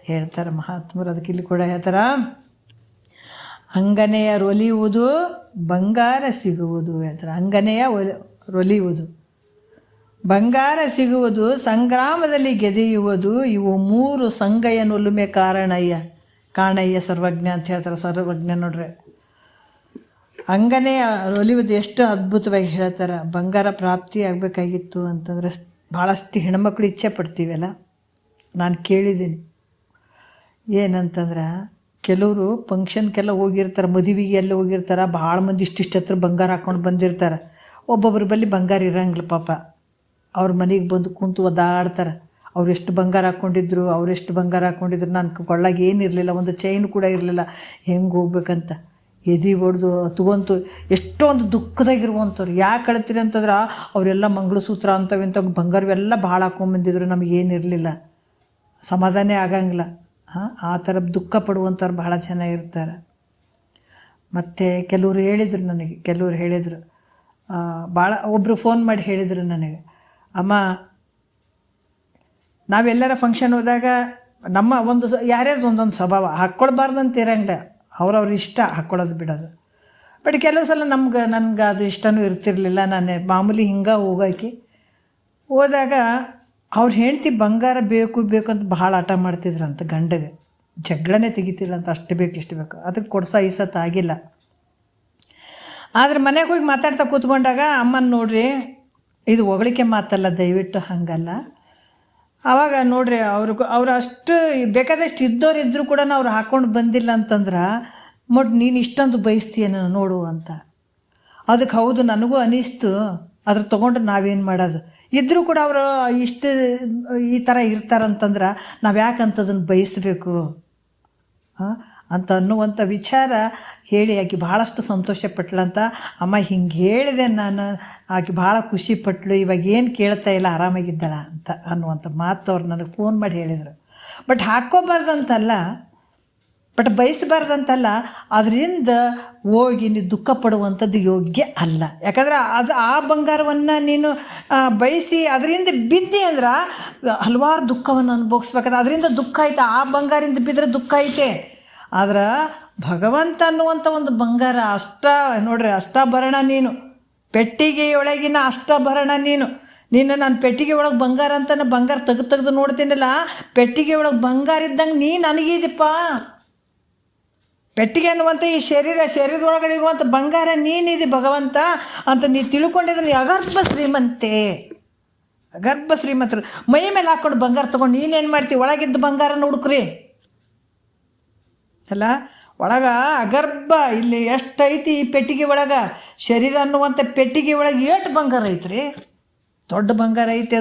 ಹೇಳ್ತಾರೆ ಮಹಾತ್ಮರು. ಅದಕ್ಕೆ ಇಲ್ಲಿ ಕೂಡ ಹೇಳ್ತಾರೆ, ಅಂಗನೆಯ ರೊಲಿಯುವುದು ಬಂಗಾರ ಸಿಗುವುದು ಹೇಳ್ತಾರೆ. ಅಂಗನೆಯ ರೊಲಿಯುವುದು ಬಂಗಾರ ಸಿಗುವುದು, ಸಂಗ್ರಾಮದಲ್ಲಿ ಗೆದೆಯುವುದು, ಇವು ಮೂರು ಸಂಗಯ ನೊಲುಮೆ ಕಾಣಯ್ಯ ಸರ್ವಜ್ಞ ಅಂತ ಹೇಳ್ತಾರೆ. ಸರ್ವಜ್ಞ ನೋಡ್ರಿ, ಅಂಗನೆಯ ಒಲಿಯುವುದು ಎಷ್ಟು ಅದ್ಭುತವಾಗಿ ಹೇಳ್ತಾರೆ. ಬಂಗಾರ ಪ್ರಾಪ್ತಿ ಆಗಬೇಕಾಗಿತ್ತು ಅಂತಂದರೆ ಭಾಳಷ್ಟು ಹೆಣ್ಮಕ್ಳು ಇಚ್ಛೆ ಪಡ್ತೀವಲ್ಲ. ನಾನು ಕೇಳಿದ್ದೀನಿ ಏನಂತಂದ್ರೆ, ಕೆಲವರು ಫಂಕ್ಷನ್ಗೆಲ್ಲ ಹೋಗಿರ್ತಾರೆ, ಮದುವೆಗೆ ಎಲ್ಲ ಹೋಗಿರ್ತಾರೆ, ಭಾಳ ಮಂದಿ ಇಷ್ಟಿಷ್ಟು ಹತ್ರ ಬಂಗಾರ ಹಾಕ್ಕೊಂಡು ಬಂದಿರ್ತಾರೆ. ಒಬ್ಬೊಬ್ಬರ ಬಳಿ ಬಂಗಾರ ಇರೋಂಗಿಲ್ಲ ಪಾಪ. ಅವ್ರ ಮನೆಗೆ ಬಂದು ಕುಂತು ಒದ್ದಾಡ್ತಾರೆ, ಅವರೆಷ್ಟು ಬಂಗಾರ ಹಾಕ್ಕೊಂಡಿದ್ರು, ನಾನು ಕೊಳ್ಳಾಗ ಏನಿರಲಿಲ್ಲ, ಒಂದು ಚೈನ್ ಕೂಡ ಇರಲಿಲ್ಲ, ಹೆಂಗೆ ಹೋಗ್ಬೇಕಂತ ಎದೆ ಹೊಡೆದು ಹತ್ಕೊಂತು ಎಷ್ಟೊಂದು ದುಃಖದಾಗಿರುವಂಥವ್ರು. ಯಾಕೆ ಕಳ್ತೀರಿ ಅಂತಂದ್ರೆ, ಅವರೆಲ್ಲ ಮಂಗಳಸೂತ್ರ ಅಂಥವು ಬಂಗಾರವೆಲ್ಲ ಭಾಳ ಹಾಕ್ಕೊಂಬಂದಿದ್ರು, ನಮಗೇನಿರಲಿಲ್ಲ, ಸಮಾಧಾನ ಆಗಂಗಿಲ್ಲ. ಆ ಥರ ದುಃಖ ಪಡುವಂಥವ್ರು ಭಾಳ ಚೆನ್ನಾಗಿರ್ತಾರೆ. ಮತ್ತು ಕೆಲವರು ಹೇಳಿದರು ಭಾಳ, ಒಬ್ಬರು ಫೋನ್ ಮಾಡಿ ಹೇಳಿದರು ನನಗೆ, ಅಮ್ಮ ನಾವೆಲ್ಲರ ಫಂಕ್ಷನ್ ಹೋದಾಗ ನಮ್ಮ ಒಂದು ಯಾರ್ಯಾರ್ದು ಒಂದೊಂದು ಸ್ವಭಾವ, ಹಾಕ್ಕೊಳ್ಬಾರ್ದಂತ ಇರೋಂಗಿಲ್ಲ, ಅವ್ರವ್ರ ಇಷ್ಟ ಹಾಕ್ಕೊಳ್ಳೋದು ಬಿಡೋದು. ಬಟ್ ಕೆಲವು ಸಲ ನನಗೆ ಅದು ಇಷ್ಟನೂ ಇರ್ತಿರಲಿಲ್ಲ. ನಾನು ಮಾಮೂಲಿ ಹಿಂಗೆ ಹೋದಾಗ ಅವ್ರ ಹೆಂಡ್ತಿ ಬಂಗಾರ ಬೇಕು ಅಂತ ಭಾಳ ಆಟ ಮಾಡ್ತಿದ್ರಂತ. ಗಂಡಗೆ ಜಗಳನೇ ತೆಗಿತಿಲ್ಲ ಅಂತ, ಅಷ್ಟು ಬೇಕು ಇಷ್ಟು ಬೇಕು, ಅದಕ್ಕೆ ಕೊಡ್ಸೋ ಐಸತ್ತು ಆಗಿಲ್ಲ. ಆದರೆ ಮನೆಗೆ ಹೋಗಿ ಮಾತಾಡ್ತಾ ಕೂತ್ಕೊಂಡಾಗ ಅಮ್ಮನ ನೋಡ್ರಿ, ಇದು ಹೊಗಳಿಕೆ ಮಾತಲ್ಲ, ದಯವಿಟ್ಟು ಹಾಗಲ್ಲ. ಆವಾಗ ನೋಡ್ರಿ ಅವ್ರು ಅಷ್ಟು ಬೇಕಾದಷ್ಟು ಇದ್ದವ್ರು ಇದ್ದರೂ ಕೂಡ ಅವ್ರು ಹಾಕ್ಕೊಂಡು ಬಂದಿಲ್ಲ ಅಂತಂದ್ರೆ, ನೀನು ಇಷ್ಟೊಂದು ಬಯಸ್ತೀಯನ ನೋಡು ಅಂತ. ಅದಕ್ಕೆ ಹೌದು, ನನಗೂ ಅನ್ನಿಸ್ತು, ಅದ್ರ ತೊಗೊಂಡ್ರೆ ನಾವೇನು ಮಾಡೋದು, ಇದ್ದರೂ ಕೂಡ ಅವರು ಇಷ್ಟು ಈ ಥರ ಇರ್ತಾರಂತಂದ್ರೆ ನಾವು ಯಾಕಂತದನ್ನು ಬಯಸಬೇಕು ಅಂತ ಅನ್ನುವಂಥ ವಿಚಾರ ಹೇಳಿ ಆಕೆ ಭಾಳಷ್ಟು ಸಂತೋಷಪಟ್ಲಂತ. ಅಮ್ಮ ಹಿಂಗೆ ಹೇಳಿದೆ ನಾನು, ಆಕೆ ಭಾಳ ಖುಷಿಪಟ್ಲು, ಇವಾಗ ಏನು ಕೇಳ್ತಾ ಇಲ್ಲ, ಆರಾಮಾಗಿದ್ದಾಳ ಅಂತ ಅನ್ನುವಂಥ ಮಾತು ಅವ್ರು ನನಗೆ ಫೋನ್ ಮಾಡಿ ಹೇಳಿದರು. ಬಟ್ ಹಾಕ್ಕೋಬಾರ್ದಂತಲ್ಲ, ಬಟ್ ಬಯಸಬಾರ್ದಂತಲ್ಲ, ಅದರಿಂದ ಹೋಗಿ ನೀವು ದುಃಖ ಪಡುವಂಥದ್ದು ಯೋಗ್ಯ ಅಲ್ಲ. ಯಾಕಂದ್ರೆ ಆ ಬಂಗಾರವನ್ನು ನೀನು ಬಯಸಿ ಅದರಿಂದ ಬಿದ್ದಿ ಅಂದ್ರೆ ಹಲವಾರು ದುಃಖವನ್ನು ಅನುಭವಿಸ್ಬೇಕಾದ್ರೆ ಅದರಿಂದ ದುಃಖ ಐತೆ. ಆ ಬಂಗಾರಿಂದ ಬಿದ್ದರೆ ದುಃಖ ಐತೆ. ಆದ್ರೆ ಭಗವಂತ ಅನ್ನುವಂಥ ಒಂದು ಬಂಗಾರ ನೋಡ್ರಿ, ಅಷ್ಟಾಭರಣ ನೀನು, ಪೆಟ್ಟಿಗೆಯೊಳಗಿನ ಅಷ್ಟಾಭರಣ ನೀನು. ನಾನು ಪೆಟ್ಟಿಗೆ ಒಳಗೆ ಬಂಗಾರ ಅಂತ ಬಂಗಾರ ತೆಗೆದು ನೋಡ್ತೀನಲ್ಲ, ಪೆಟ್ಟಿಗೆ ಒಳಗೆ ಬಂಗಾರ ಇದ್ದಂಗೆ ನೀ ನನಗಿದಪ್ಪ. ಪೆಟ್ಟಿಗೆ ಅನ್ನುವಂಥ ಈ ಶರೀರದೊಳಗಡೆ ಇರುವಂಥ ಬಂಗಾರ ನೀನಿದೆ ಭಗವಂತ ಅಂತ ನೀ ತಿಳ್ಕೊಂಡಿದ್ರೆ ನೀ ಅಗರ್ಭ ಶ್ರೀಮಂತರು. ಮೈ ಮೇಲೆ ಹಾಕ್ಕೊಂಡು ಬಂಗಾರ ತೊಗೊಂಡು ನೀನೇನು ಮಾಡ್ತೀವಿ? ಒಳಗಿದ್ದ ಬಂಗಾರನ ಹುಡುಕ್ರಿ ಅಲ್ಲ. ಒಳಗೆ ಅಗರ್ಭ ಇಲ್ಲಿ ಎಷ್ಟೈತಿ ಈ ಪೆಟ್ಟಿಗೆ ಒಳಗೆ, ಶರೀರ ಅನ್ನುವಂಥ ಪೆಟ್ಟಿಗೆ ಒಳಗೆ ಎಷ್ಟು ಬಂಗಾರ ಐತ್ರಿ, ದೊಡ್ಡ ಬಂಗಾರ ಐತಿ.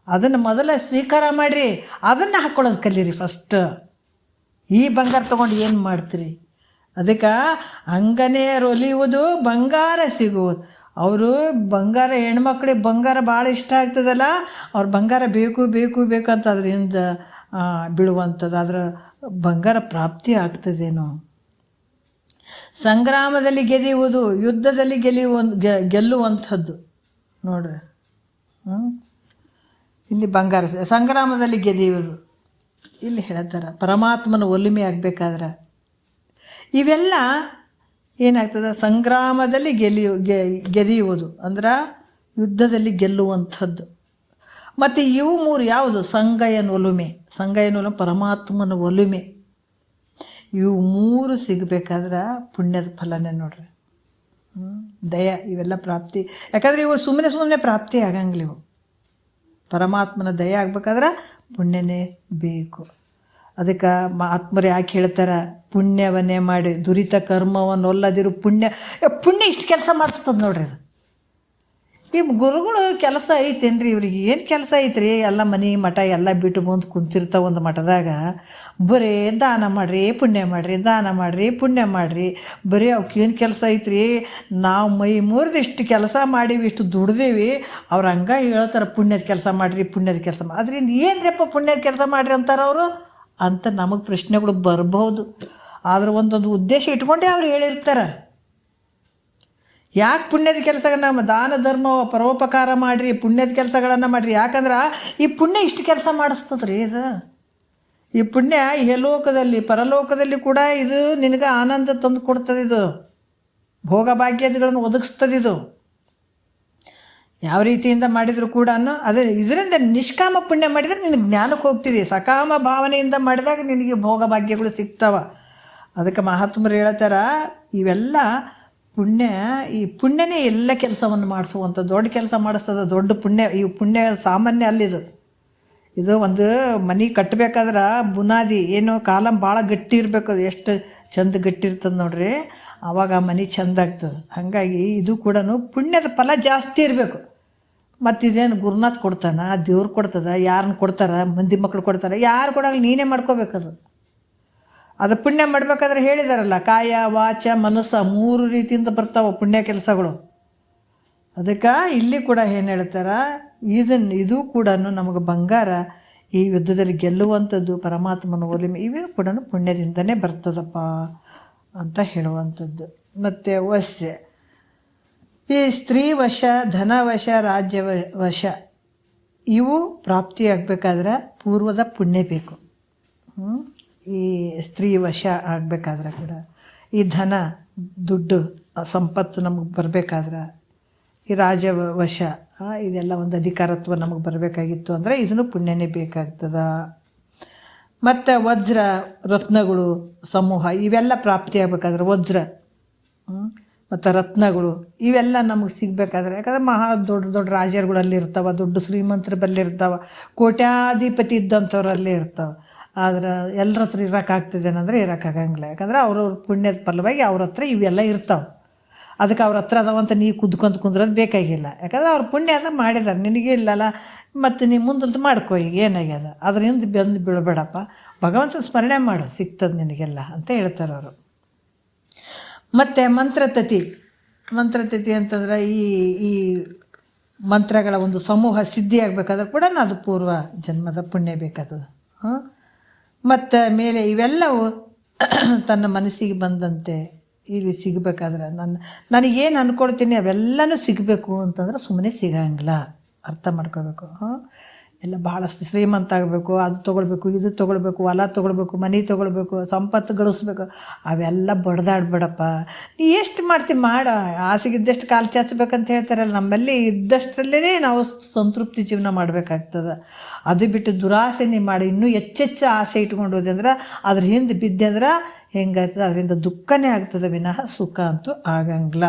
ಅದನ್ನು ಮೊದಲ ಸ್ವೀಕಾರ ಮಾಡಿರಿ, ಅದನ್ನು ಹಾಕ್ಕೊಳ್ಳೋದು ಕಲೀರಿ ಫಸ್ಟ್. ಈ ಬಂಗಾರ ತೊಗೊಂಡು ಏನು ಮಾಡ್ತೀರಿ? ಅದಕ್ಕೆ ಅಂಗನೇ ರೊಲಿಯುವುದು ಬಂಗಾರ ಸಿಗುವುದು. ಅವರು ಬಂಗಾರ, ಹೆಣ್ಮಕ್ಳಿಗೆ ಬಂಗಾರ ಭಾಳ ಇಷ್ಟ ಆಗ್ತದಲ್ಲ, ಅವ್ರು ಬಂಗಾರ ಬೇಕು ಅಂತ ಅದರಿಂದ ಬೀಳುವಂಥದ್ದು, ಅದರ ಬಂಗಾರ ಪ್ರಾಪ್ತಿ ಆಗ್ತದೇನೋ. ಸಂಗ್ರಾಮದಲ್ಲಿ ಗೆದಿಯುವುದು, ಯುದ್ಧದಲ್ಲಿ ಗೆಲ್ಲುವಂಥದ್ದು ನೋಡ್ರಿ. ಇಲ್ಲಿ ಬಂಗಾರ ಸಂಗ್ರಾಮದಲ್ಲಿ ಗೆದಿಯುವುದು ಇಲ್ಲಿ ಹೇಳ್ತಾರೆ. ಪರಮಾತ್ಮನ ಒಲಿಮೆ ಆಗಬೇಕಾದ್ರೆ ಇವೆಲ್ಲ ಏನಾಗ್ತದೆ? ಸಂಗ್ರಾಮದಲ್ಲಿ ಗೆದಿಯುವುದು ಅಂದ್ರೆ ಯುದ್ಧದಲ್ಲಿ ಗೆಲ್ಲುವಂಥದ್ದು. ಮತ್ತು ಇವು ಮೂರು ಯಾವುದು? ಸಂಗಯನ ಒಲುಮೆ, ಪರಮಾತ್ಮನ ಒಲುಮೆ. ಇವು ಮೂರು ಸಿಗಬೇಕಾದ್ರೆ ಪುಣ್ಯದ ಫಲನೇ ನೋಡ್ರಿ. ದಯ ಇವೆಲ್ಲ ಪ್ರಾಪ್ತಿ. ಯಾಕಂದರೆ ಇವು ಸುಮ್ಮನೆ ಪ್ರಾಪ್ತಿ ಆಗಂಗಿಲ್ಲ. ಇವು ಪರಮಾತ್ಮನ ದಯ ಆಗ್ಬೇಕಾದ್ರೆ ಪುಣ್ಯನೇ ಬೇಕು. ಅದಕ್ಕೆ ಆತ್ಮರು ಯಾಕೆ ಹೇಳ್ತಾರೆ, ಪುಣ್ಯವನ್ನೇ ಮಾಡಿ ದುರಿತ ಕರ್ಮವನ್ನೊಲ್ಲದಿರು ಪುಣ್ಯ. ಪುಣ್ಯ ಇಷ್ಟು ಕೆಲಸ ಮಾಡಿಸ್ತದೆ ನೋಡ್ರಿ. ಅದು ಈ ಗುರುಗಳು ಕೆಲಸ ಐತೇನ್ರಿ ಇವ್ರಿಗೆ? ಏನು ಕೆಲಸ ಐತ್ರಿ? ಎಲ್ಲ ಮನೆ ಮಠ ಎಲ್ಲ ಬಿಟ್ಟು ಬಂದು ಕುಂತಿರ್ತಾವೆ ಒಂದು ಮಠದಾಗ. ಬರೀ ದಾನ ಮಾಡಿರಿ ಪುಣ್ಯ ಮಾಡಿರಿ, ದಾನ ಮಾಡಿರಿ ಪುಣ್ಯ ಮಾಡಿರಿ, ಬರೀ ಅವಕ್ಕೇನು ಕೆಲಸ ಐತ್ರಿ? ನಾವು ಮೈ ಮುರಿದು ಇಷ್ಟು ಕೆಲಸ ಮಾಡೀವಿ, ಇಷ್ಟು ದುಡ್ದೀವಿ. ಅವ್ರು ಹಂಗೆ ಹೇಳ್ತಾರೆ ಪುಣ್ಯದ ಕೆಲಸ ಮಾಡಿರಿ, ಪುಣ್ಯದ ಕೆಲಸ ಮಾಡಿ. ಅದರಿಂದ ಏನ್ರಿಪ್ಪ ಪುಣ್ಯದ ಕೆಲಸ ಮಾಡಿರಿ ಅಂತಾರೆ ಅವರು ಅಂತ ನಮಗೆ ಪ್ರಶ್ನೆಗಳು ಬರ್ಬೋದು. ಆದ್ರೆ ಒಂದೊಂದು ಉದ್ದೇಶ ಇಟ್ಕೊಂಡೇ ಅವ್ರು ಹೇಳಿರ್ತಾರೆ. ಯಾಕೆ ಪುಣ್ಯದ ಕೆಲಸಗಳನ್ನ, ದಾನ ಧರ್ಮ ಪರೋಪಕಾರ ಮಾಡಿರಿ, ಪುಣ್ಯದ ಕೆಲಸಗಳನ್ನು ಮಾಡಿರಿ. ಯಾಕಂದ್ರೆ ಈ ಪುಣ್ಯ ಇಷ್ಟು ಕೆಲಸ ಮಾಡಿಸ್ತದೆ ರೀ. ಇದು ಈ ಪುಣ್ಯ ಇಹಲೋಕದಲ್ಲಿ ಪರಲೋಕದಲ್ಲಿ ಕೂಡ ಇದು ನಿನಗೆ ಆನಂದ ತಂದು ಕೊಡ್ತದೆ. ಇದು ಭೋಗಭಾಗ್ಯಗಳನ್ನು ಒದಗಿಸ್ತದೆ. ಇದು ಯಾವ ರೀತಿಯಿಂದ ಮಾಡಿದರೂ ಕೂಡ ಅದೇ ಇದರಿಂದ ನಿಷ್ಕಾಮ ಪುಣ್ಯ ಮಾಡಿದರೆ ನಿನಗೆ ಜ್ಞಾನಕ್ಕೆ ಹೋಗ್ತಿದೆ. ಸಕಾಮ ಭಾವನೆಯಿಂದ ಮಾಡಿದಾಗ ನಿನಗೆ ಭೋಗಭಾಗ್ಯಗಳು ಸಿಗ್ತಾವ. ಅದಕ್ಕೆ ಮಹಾತ್ಮರು ಹೇಳ್ತಾರ, ಇವೆಲ್ಲ ಪುಣ್ಯ, ಈ ಪುಣ್ಯನೇ ಎಲ್ಲ ಕೆಲಸವನ್ನು ಮಾಡಿಸುವಂಥ ದೊಡ್ಡ ಕೆಲಸ ಮಾಡಿಸ್ತದೆ. ದೊಡ್ಡ ಪುಣ್ಯ, ಈ ಪುಣ್ಯ ಸಾಮಾನ್ಯ ಅಲ್ಲಿದು. ಇದು ಒಂದು ಮನೆ ಕಟ್ಟಬೇಕಾದ್ರೆ ಬುನಾದಿ ಏನು ಕಾಲಂ ಭಾಳ ಗಟ್ಟಿ ಇರಬೇಕು. ಅದು ಎಷ್ಟು ಚಂದ ಗಟ್ಟಿ ಇರ್ತದೆ ನೋಡ್ರಿ, ಆವಾಗ ಆ ಮನೆ ಚೆಂದ ಆಗ್ತದೆ. ಹಾಗಾಗಿ ಇದು ಕೂಡ ಪುಣ್ಯದ ಫಲ ಜಾಸ್ತಿ ಇರಬೇಕು. ಮತ್ತು ಇದೇನು ಗುರುನಾಥ್ ಕೊಡ್ತಾನ, ದೇವ್ರು ಕೊಡ್ತದ, ಯಾರನ್ನ ಕೊಡ್ತಾರೆ? ಮಂದಿ ಮಕ್ಕಳು ಕೊಡ್ತಾರೆ. ಯಾರು ಕೊಡೋಲ್ಲ, ನೀನೇ ಮಾಡ್ಕೋಬೇಕದು. ಅದು ಪುಣ್ಯ ಮಾಡಬೇಕಾದ್ರೆ ಹೇಳಿದಾರಲ್ಲ, ಕಾಯ ವಾಚ ಮನಸ್ಸ 3 ರೀತಿಯಿಂದ ಬರ್ತಾವೆ ಪುಣ್ಯ ಕೆಲಸಗಳು. ಅದಕ್ಕೆ ಇಲ್ಲಿ ಕೂಡ ಏನು ಹೇಳ್ತಾರೆ, ಇದು ಕೂಡ ನಮಗೆ ಬಂಗಾರ, ಈ ಯುದ್ಧದಲ್ಲಿ ಗೆಲ್ಲುವಂಥದ್ದು ಪರಮಾತ್ಮನ ಒಲಿಮೆ, ಇವು ಕೂಡ ಪುಣ್ಯದಿಂದನೇ ಬರ್ತದಪ್ಪ ಅಂತ ಹೇಳುವಂಥದ್ದು. ಮತ್ತು ವಶ, ಈ ಸ್ತ್ರೀ ವಶ, ಧನವಶ, ರಾಜ್ಯ ವಶ ಇವು ಪ್ರಾಪ್ತಿಯಾಗಬೇಕಾದ್ರೆ ಪೂರ್ವದ ಪುಣ್ಯ ಬೇಕು. ಈ ಸ್ತ್ರೀ ವಶ ಆಗಬೇಕಾದ್ರೆ ಕೂಡ, ಈ ಧನ ದುಡ್ಡು ಸಂಪತ್ತು ನಮಗೆ ಬರಬೇಕಾದ್ರೆ, ಈ ವಶ ಇದೆಲ್ಲ ಒಂದು ಅಧಿಕಾರತ್ವ ನಮಗೆ ಬರಬೇಕಾಗಿತ್ತು ಅಂದರೆ ಇದನ್ನು ಪುಣ್ಯನೇ ಬೇಕಾಗ್ತದೆ. ಮತ್ತು ವಜ್ರ ರತ್ನಗಳು ಸಮೂಹ ಇವೆಲ್ಲ ಪ್ರಾಪ್ತಿಯಾಗಬೇಕಾದ್ರೆ ವಜ್ರ ಮತ್ತು ರತ್ನಗಳು ಇವೆಲ್ಲ ನಮಗೆ ಸಿಗಬೇಕಾದ್ರೆ, ಯಾಕಂದ್ರೆ ದೊಡ್ಡ ದೊಡ್ಡ ರಾಜರುಗಳಲ್ಲಿ ಇರ್ತಾವೆ, ದೊಡ್ಡ ಶ್ರೀಮಂತರ ಬಲ್ಲಿ ಇರ್ತಾವೆ, ಕೋಟ್ಯಾಧಿಪತಿ ಇದ್ದಂಥವ್ರಲ್ಲಿ ಇರ್ತಾವೆ. ಆದ್ರೆ ಎಲ್ಲರ ಹತ್ರ ಇರೋಕ್ಕಾಗ್ತದೇನಂದ್ರೆ ಇರೋಕ್ಕಾಗಂಗಿಲ್ಲ. ಯಾಕಂದ್ರೆ ಅವ್ರವ್ರ ಪುಣ್ಯದ ಫಲವಾಗಿ ಅವ್ರ ಹತ್ರ ಇವೆಲ್ಲ ಇರ್ತಾವೆ. ಅದಕ್ಕೆ ಅವ್ರ ಹತ್ರ ಅದಾವಂತ ನೀ ಕುಂದ್ರೋದು ಬೇಕಾಗಿಲ್ಲ. ಯಾಕಂದ್ರೆ ಅವ್ರ ಪುಣ್ಯ ಅದ ಮಾಡಿದಾರೆ, ನಿನಗೆ ಇಲ್ಲಲ್ಲ, ಮತ್ತು ನೀ ಮುಂದಲ್ದು ಮಾಡ್ಕೋ. ಈಗ ಏನಾಗ್ಯದ ಅದರಿಂದ ಬಂದು ಬೀಳಬೇಡಪ್ಪ, ಭಗವಂತನ ಸ್ಮರಣೆ ಮಾಡು, ಸಿಗ್ತದೆ ನಿನಗೆಲ್ಲ ಅಂತ ಹೇಳ್ತಾರೆ ಅವರು. ಮತ್ತು ಮಂತ್ರತತಿ ಅಂತಂದ್ರೆ ಈ ಮಂತ್ರಗಳ ಒಂದು ಸಮೂಹ ಸಿದ್ಧಿ ಆಗಬೇಕಾದ್ರೆ ಕೂಡ ಅದು ಪೂರ್ವ ಜನ್ಮದ ಪುಣ್ಯ ಬೇಕಾಗ್ತದೆ. ಮತ್ತು ಮೇಲೆ ಇವೆಲ್ಲವೂ ತನ್ನ ಮನಸ್ಸಿಗೆ ಬಂದಂತೆ ಇಲ್ಲಿ ಸಿಗಬೇಕಾದ್ರೆ ನನಗೇನು ಅಂದ್ಕೊಳ್ತೀನಿ ಅವೆಲ್ಲನೂ ಸಿಗಬೇಕು ಅಂತಂದ್ರೆ ಸುಮ್ಮನೆ ಸಿಗಂಗಿಲ್ಲ, ಅರ್ಥ ಮಾಡ್ಕೋಬೇಕು. ಎಲ್ಲ ಭಾಳಷ್ಟು ಶ್ರೀಮಂತ ಆಗಬೇಕು, ಅದು ತೊಗೊಳ್ಬೇಕು, ಇದು ತೊಗೊಳ್ಬೇಕು, ಹೊಲ ತೊಗೊಳ್ಬೇಕು, ಮನೆ ತೊಗೊಳ್ಬೇಕು, ಸಂಪತ್ತು ಗಳಿಸ್ಬೇಕು, ಅವೆಲ್ಲ ಬಡ್ದಾಡ್ಬೇಡಪ್ಪ. ನೀ ಎಷ್ಟು ಮಾಡ್ತೀವಿ ಮಾಡ, ಆಸೆಗಿದ್ದಷ್ಟು ಕಾಲು ಚಾಚಬೇಕಂತ ಹೇಳ್ತಾರಲ್ಲ, ನಮ್ಮಲ್ಲಿ ಇದ್ದಷ್ಟರಲ್ಲೇ ನಾವು ಸಂತೃಪ್ತಿ ಜೀವನ ಮಾಡಬೇಕಾಗ್ತದೆ. ಅದು ಬಿಟ್ಟು ದುರಾಸೆ ನೀ ಮಾಡಿ ಇನ್ನೂ ಹೆಚ್ಚೆಚ್ಚು ಆಸೆ ಇಟ್ಕೊಂಡು ಹೋದೆ ಅಂದ್ರೆ ಅದ್ರ ಹಿಂದೆ ಬಿದ್ದೆ ಅಂದ್ರೆ ಹೆಂಗಾಗ್ತದೆ, ಅದರಿಂದ ದುಃಖನೇ ಆಗ್ತದೆ ವಿನಃ ಸುಖ ಅಂತೂ ಆಗಂಗಿಲ್ಲ.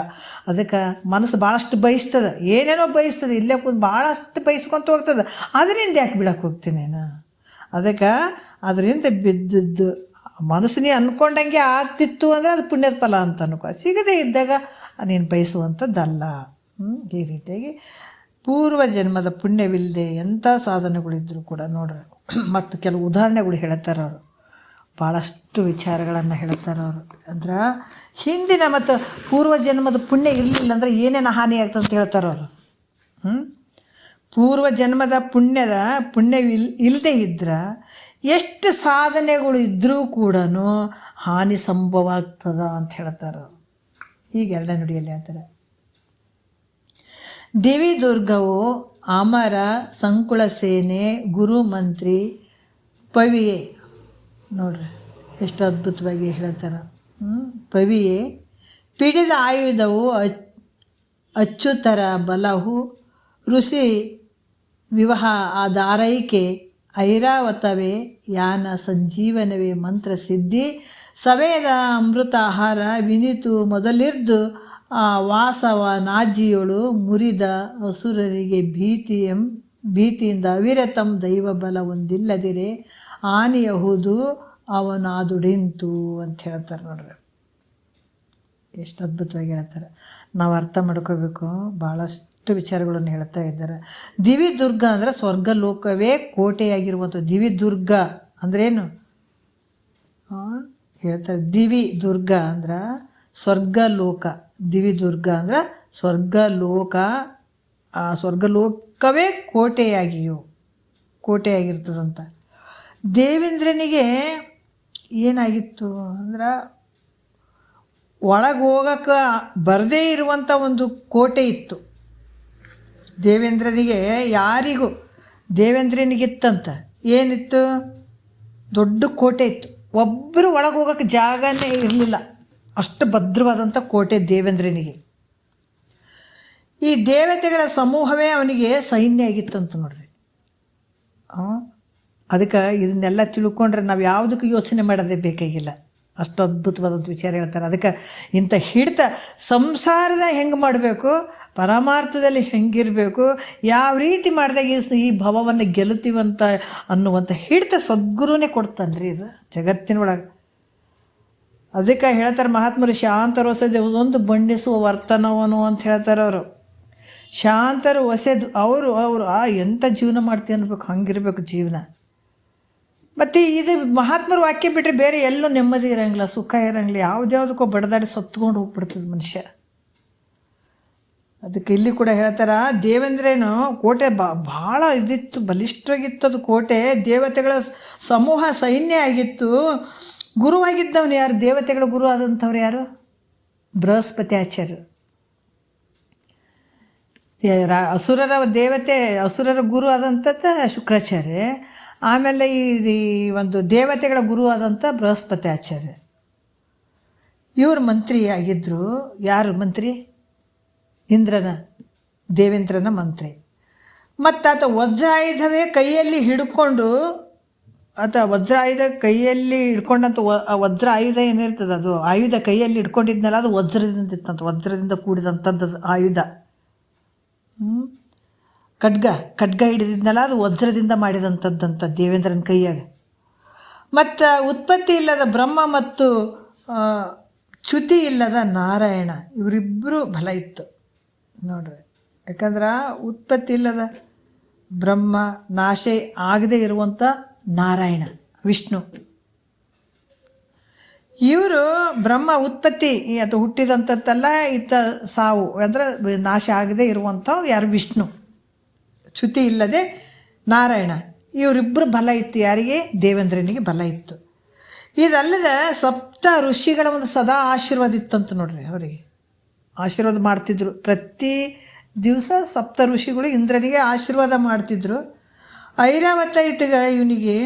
ಅದಕ್ಕೆ ಮನಸ್ಸು ಭಾಳಷ್ಟು ಬಯಸ್ತದೆ, ಏನೇನೋ ಬಯಸ್ತದೆ, ಇಲ್ಲೇ ಕೂತು ಭಾಳಷ್ಟು ಬಯಸ್ಕೊತ ಹೋಗ್ತದೆ. ಅದರಿಂದ ಯಾಕೆ ಬಿಡಕ್ಕೆ ಹೋಗ್ತೀನಿ ನಾನು? ಅದಕ್ಕೆ ಅದರಿಂದ ಬಿದ್ದದ್ದು ಮನಸ್ಸಿನೇ ಅಂದ್ಕೊಂಡಂಗೆ ಆಗ್ತಿತ್ತು ಅಂದರೆ ಅದು ಪುಣ್ಯದ ಫಲ ಅಂತ ಅನ್ಕೋ. ಸಿಗದೇ ಇದ್ದಾಗ ನೀನು ಬಯಸುವಂಥದ್ದಲ್ಲ. ಈ ರೀತಿಯಾಗಿ ಪೂರ್ವ ಜನ್ಮದ ಪುಣ್ಯವಿಲ್ಲದೆ ಎಂಥ ಸಾಧನೆಗಳಿದ್ದರೂ ಕೂಡ ನೋಡ್ರಿ. ಮತ್ತು ಕೆಲವು ಉದಾಹರಣೆಗಳು ಹೇಳ್ತಾರೆ ಅವರು, ಭಾಳಷ್ಟು ವಿಚಾರಗಳನ್ನು ಹೇಳ್ತಾರೆ ಅವರು. ಅಂದ್ರೆ ಹಿಂದಿನ ಮತ್ತು ಪೂರ್ವ ಜನ್ಮದ ಪುಣ್ಯ ಇರಲಿಲ್ಲ ಅಂದರೆ ಏನೇನು ಹಾನಿ ಆಗ್ತದೆ ಅಂತ ಹೇಳ್ತಾರೆ ಅವರು. ಪೂರ್ವ ಜನ್ಮದ ಪುಣ್ಯ ಇಲ್ಲದೆ ಇದ್ರೆ ಎಷ್ಟು ಸಾಧನೆಗಳು ಇದ್ದರೂ ಕೂಡ ಹಾನಿ ಸಂಭವ ಆಗ್ತದ ಅಂತ ಹೇಳ್ತಾರೆ. ಈಗ 2ನೇ ನುಡಿಯಲ್ಲಿ ಹೇಳ್ತಾರೆ, ದೇವಿ ದುರ್ಗವು ಅಮರ ಸಂಕುಳ ಸೇನೆ ಗುರು ಮಂತ್ರಿ ಪವಿಯೇ. ನೋಡ್ರಿ ಎಷ್ಟು ಅದ್ಭುತವಾಗಿ ಹೇಳ್ತಾರೆ. ಪವಿಯೇ ಪಿಡಿದ ಆಯುಧವು ಅಚ್ಚುತರ ಬಲಹು ಋಷಿ ವಿವಾಹ ಆಧಾರೈಕೆ ಐರಾವತವೇ ಯಾನ ಸಂಜೀವನವೇ ಮಂತ್ರ ಸಿದ್ಧಿ ಸವೇದ ಅಮೃತ ಆಹಾರ ವಿನಿತು ಮೊದಲಿರ್ದು ವಾಸವ ನಾಜಿಯೊಳು ಮುರಿದ ಅಸುರರಿಗೆ ಭೀತಿಯಿಂದ ಅವಿರತಂ ದೈವ ಬಲ ಒಂದಿಲ್ಲದಿರೆ ಆನೆಯಹುದು ಅವನಾದುಡಿಂತು ಅಂತ ಹೇಳ್ತಾರೆ ನೋಡ್ರಿ. ಎಷ್ಟು ಅದ್ಭುತವಾಗಿ ಹೇಳ್ತಾರೆ. ನಾವು ಅರ್ಥ ಮಾಡ್ಕೋಬೇಕು. ಭಾಳಷ್ಟು ವಿಚಾರಗಳನ್ನು ಹೇಳ್ತಾ ಇದ್ದಾರೆ. ದಿವಿದುರ್ಗ ಅಂದರೆ ಸ್ವರ್ಗಲೋಕವೇ ಕೋಟೆಯಾಗಿರುವಂಥ ದಿವಿದುರ್ಗ ಅಂದ್ರೇನು ಹೇಳ್ತಾರೆ. ದಿವಿ ದುರ್ಗ ಅಂದ್ರೆ ಸ್ವರ್ಗಲೋಕ, ದಿವಿದುರ್ಗ ಅಂದ್ರೆ ಸ್ವರ್ಗಲೋಕ, ಆ ಸ್ವರ್ಗಲೋಕವೇ ಕೋಟೆಯಾಗಿರ್ತದಂತ. ದೇವೇಂದ್ರನಿಗೆ ಏನಾಗಿತ್ತು ಅಂದ್ರೆ ಒಳಗೆ ಹೋಗೋಕ್ಕೆ ಬರದೇ ಇರುವಂಥ ಒಂದು ಕೋಟೆ ಇತ್ತು ದೇವೇಂದ್ರನಿಗೆ. ಯಾರಿಗೂ ದೇವೇಂದ್ರನಿಗಿತ್ತಂತ ಏನಿತ್ತು? ದೊಡ್ಡ ಕೋಟೆ ಇತ್ತು. ಒಬ್ಬರು ಒಳಗೆ ಹೋಗೋಕ್ಕೆ ಜಾಗನೇ ಇರಲಿಲ್ಲ, ಅಷ್ಟು ಭದ್ರವಾದಂಥ ಕೋಟೆ ದೇವೇಂದ್ರನಿಗೆ. ಈ ದೇವತೆಗಳ ಸಮೂಹವೇ ಅವನಿಗೆ ಸೈನ್ಯ ಆಗಿತ್ತಂತ ನೋಡ್ರಿ. ಅದಕ್ಕೆ ಇದನ್ನೆಲ್ಲ ತಿಳ್ಕೊಂಡ್ರೆ ನಾವು ಯಾವುದಕ್ಕೂ ಯೋಚನೆ ಮಾಡೋದೇ ಬೇಕಾಗಿಲ್ಲ. ಅಷ್ಟು ಅದ್ಭುತವಾದಂಥ ವಿಚಾರ ಹೇಳ್ತಾರೆ. ಅದಕ್ಕೆ ಇಂಥ ಹಿಡಿತ ಸಂಸಾರದ ಹೆಂಗೆ ಮಾಡಬೇಕು, ಪರಮಾರ್ಥದಲ್ಲಿ ಹೆಂಗಿರಬೇಕು, ಯಾವ ರೀತಿ ಮಾಡಿದಾಗ ಈ ಭವವನ್ನು ಗೆಲ್ಲುತ್ತೀವಂತ ಅನ್ನುವಂಥ ಹಿಡಿತ ಸದ್ಗುರುನೇ ಕೊಡ್ತಾನೆ ರೀ ಇದು ಜಗತ್ತಿನೊಳಗೆ. ಅದಕ್ಕೆ ಹೇಳ್ತಾರೆ ಮಹಾತ್ಮರು, ಶಾಂತರು ಹೊಸದು ಒಂದು ಬಣ್ಣಿಸುವ ವರ್ತನವನು ಅಂತ ಹೇಳ್ತಾರೆ ಅವರು. ಶಾಂತರು ಹೊಸದು ಅವರು ಎಂಥ ಜೀವನ ಮಾಡ್ತೀವಿ ಅನ್ಬೇಕು, ಹಂಗಿರ್ಬೇಕು ಜೀವನ. ಮತ್ತು ಇದು ಮಹಾತ್ಮರು ವಾಕ್ಯ ಬಿಟ್ಟರೆ ಬೇರೆ ಎಲ್ಲೂ ನೆಮ್ಮದಿ ಇರೋಂಗಿಲ್ಲ, ಸುಖ ಇರೋಂಗಿಲ್ಲ. ಯಾವುದ್ಯಾವುದಕ್ಕೋ ಬಡದಾಡಿ ಸತ್ಕೊಂಡು ಹೋಗ್ಬಿಡ್ತದೆ ಮನುಷ್ಯ. ಅದಕ್ಕೆ ಇಲ್ಲಿ ಕೂಡ ಹೇಳ್ತಾರೆ, ದೇವೇಂದ್ರೇನು ಕೋಟೆ ಭಾಳ ಇದಿತ್ತು, ಬಲಿಷ್ಠವಾಗಿತ್ತು ಅದು ಕೋಟೆ. ದೇವತೆಗಳ ಸಮೂಹ ಸೈನ್ಯ ಆಗಿತ್ತು. ಗುರುವಾಗಿದ್ದವನು ಯಾರು? ದೇವತೆಗಳ ಗುರು ಆದಂಥವ್ರು ಯಾರು? ಬೃಹಸ್ಪತಿ ಆಚಾರ್ಯರು. ಅಸುರರ ಗುರು ಆದಂಥದ್ದು ಶುಕ್ರಾಚಾರ್ಯ. ಆಮೇಲೆ ಈ ಒಂದು ದೇವತೆಗಳ ಗುರು ಆದಂಥ ಬೃಹಸ್ಪತಿ ಆಚಾರ್ಯ. ಇವರು ಮಂತ್ರಿ ಆಗಿದ್ದರು. ಯಾರು ಮಂತ್ರಿ? ದೇವೇಂದ್ರನ ಮಂತ್ರಿ. ಮತ್ತು ಆತ ವಜ್ರಾಯುಧವೇ ಕೈಯಲ್ಲಿ ಹಿಡ್ಕೊಂಡು, ವಜ್ರಾಯುಧ ಕೈಯಲ್ಲಿ ಹಿಡ್ಕೊಂಡಂಥ ವಜ್ರ ಆಯುಧ ಏನಿರ್ತದೆ, ಅದು ಆಯುಧ ಕೈಯಲ್ಲಿ ಹಿಡ್ಕೊಂಡಿದ್ನಲ್ಲ, ಅದು ವಜ್ರದಿಂದ ಇತ್ತಂತ. ವಜ್ರದಿಂದ ಕೂಡಿದಂಥದ್ದು ಆಯುಧ. ಖಡ್ಗ ಹಿಡಿದಿದ್ನಲ್ಲ, ಅದು ವಜ್ರದಿಂದ ಮಾಡಿದಂಥದ್ದಂಥ ದೇವೇಂದ್ರನ ಕೈಯಾಗ. ಮತ್ತು ಉತ್ಪತ್ತಿ ಇಲ್ಲದ ಬ್ರಹ್ಮ ಮತ್ತು ಚ್ಯುತಿ ಇಲ್ಲದ ನಾರಾಯಣ, ಇವರಿಬ್ಬರು ಬಲ ಇತ್ತು ನೋಡ್ರಿ. ಯಾಕಂದ್ರೆ ಉತ್ಪತ್ತಿ ಇಲ್ಲದ ಬ್ರಹ್ಮ, ನಾಶ ಆಗದೇ ಇರುವಂಥ ನಾರಾಯಣ ವಿಷ್ಣು. ಇವರು ಬ್ರಹ್ಮ ಉತ್ಪತ್ತಿ ಅದು ಹುಟ್ಟಿದಂಥದ್ದಲ್ಲ, ಇತ್ತ ಸಾವು ಅಂದರೆ ನಾಶ ಆಗದೇ ಇರುವಂಥ ಯಾರು? ವಿಷ್ಣು. ಚ್ಯುತಿ ಇಲ್ಲದೆ ನಾರಾಯಣ. ಇವರಿಬ್ಬರು ಬಲ ಇತ್ತು. ಯಾರಿಗೆ? ದೇವೇಂದ್ರನಿಗೆ ಬಲ ಇತ್ತು. ಇದಲ್ಲದೆ ಸಪ್ತ ಋಷಿಗಳ ಒಂದು ಸದಾ ಆಶೀರ್ವಾದ ಇತ್ತಂತ ನೋಡ್ರಿ. ಅವರಿಗೆ ಆಶೀರ್ವಾದ ಮಾಡ್ತಿದ್ರು. ಪ್ರತಿ ದಿವಸ ಸಪ್ತ ಋಷಿಗಳು ಇಂದ್ರನಿಗೆ ಆಶೀರ್ವಾದ ಮಾಡ್ತಿದ್ರು. ಐರಾವತ ಇತ್ತಿಗೆ ಇವನಿಗೆ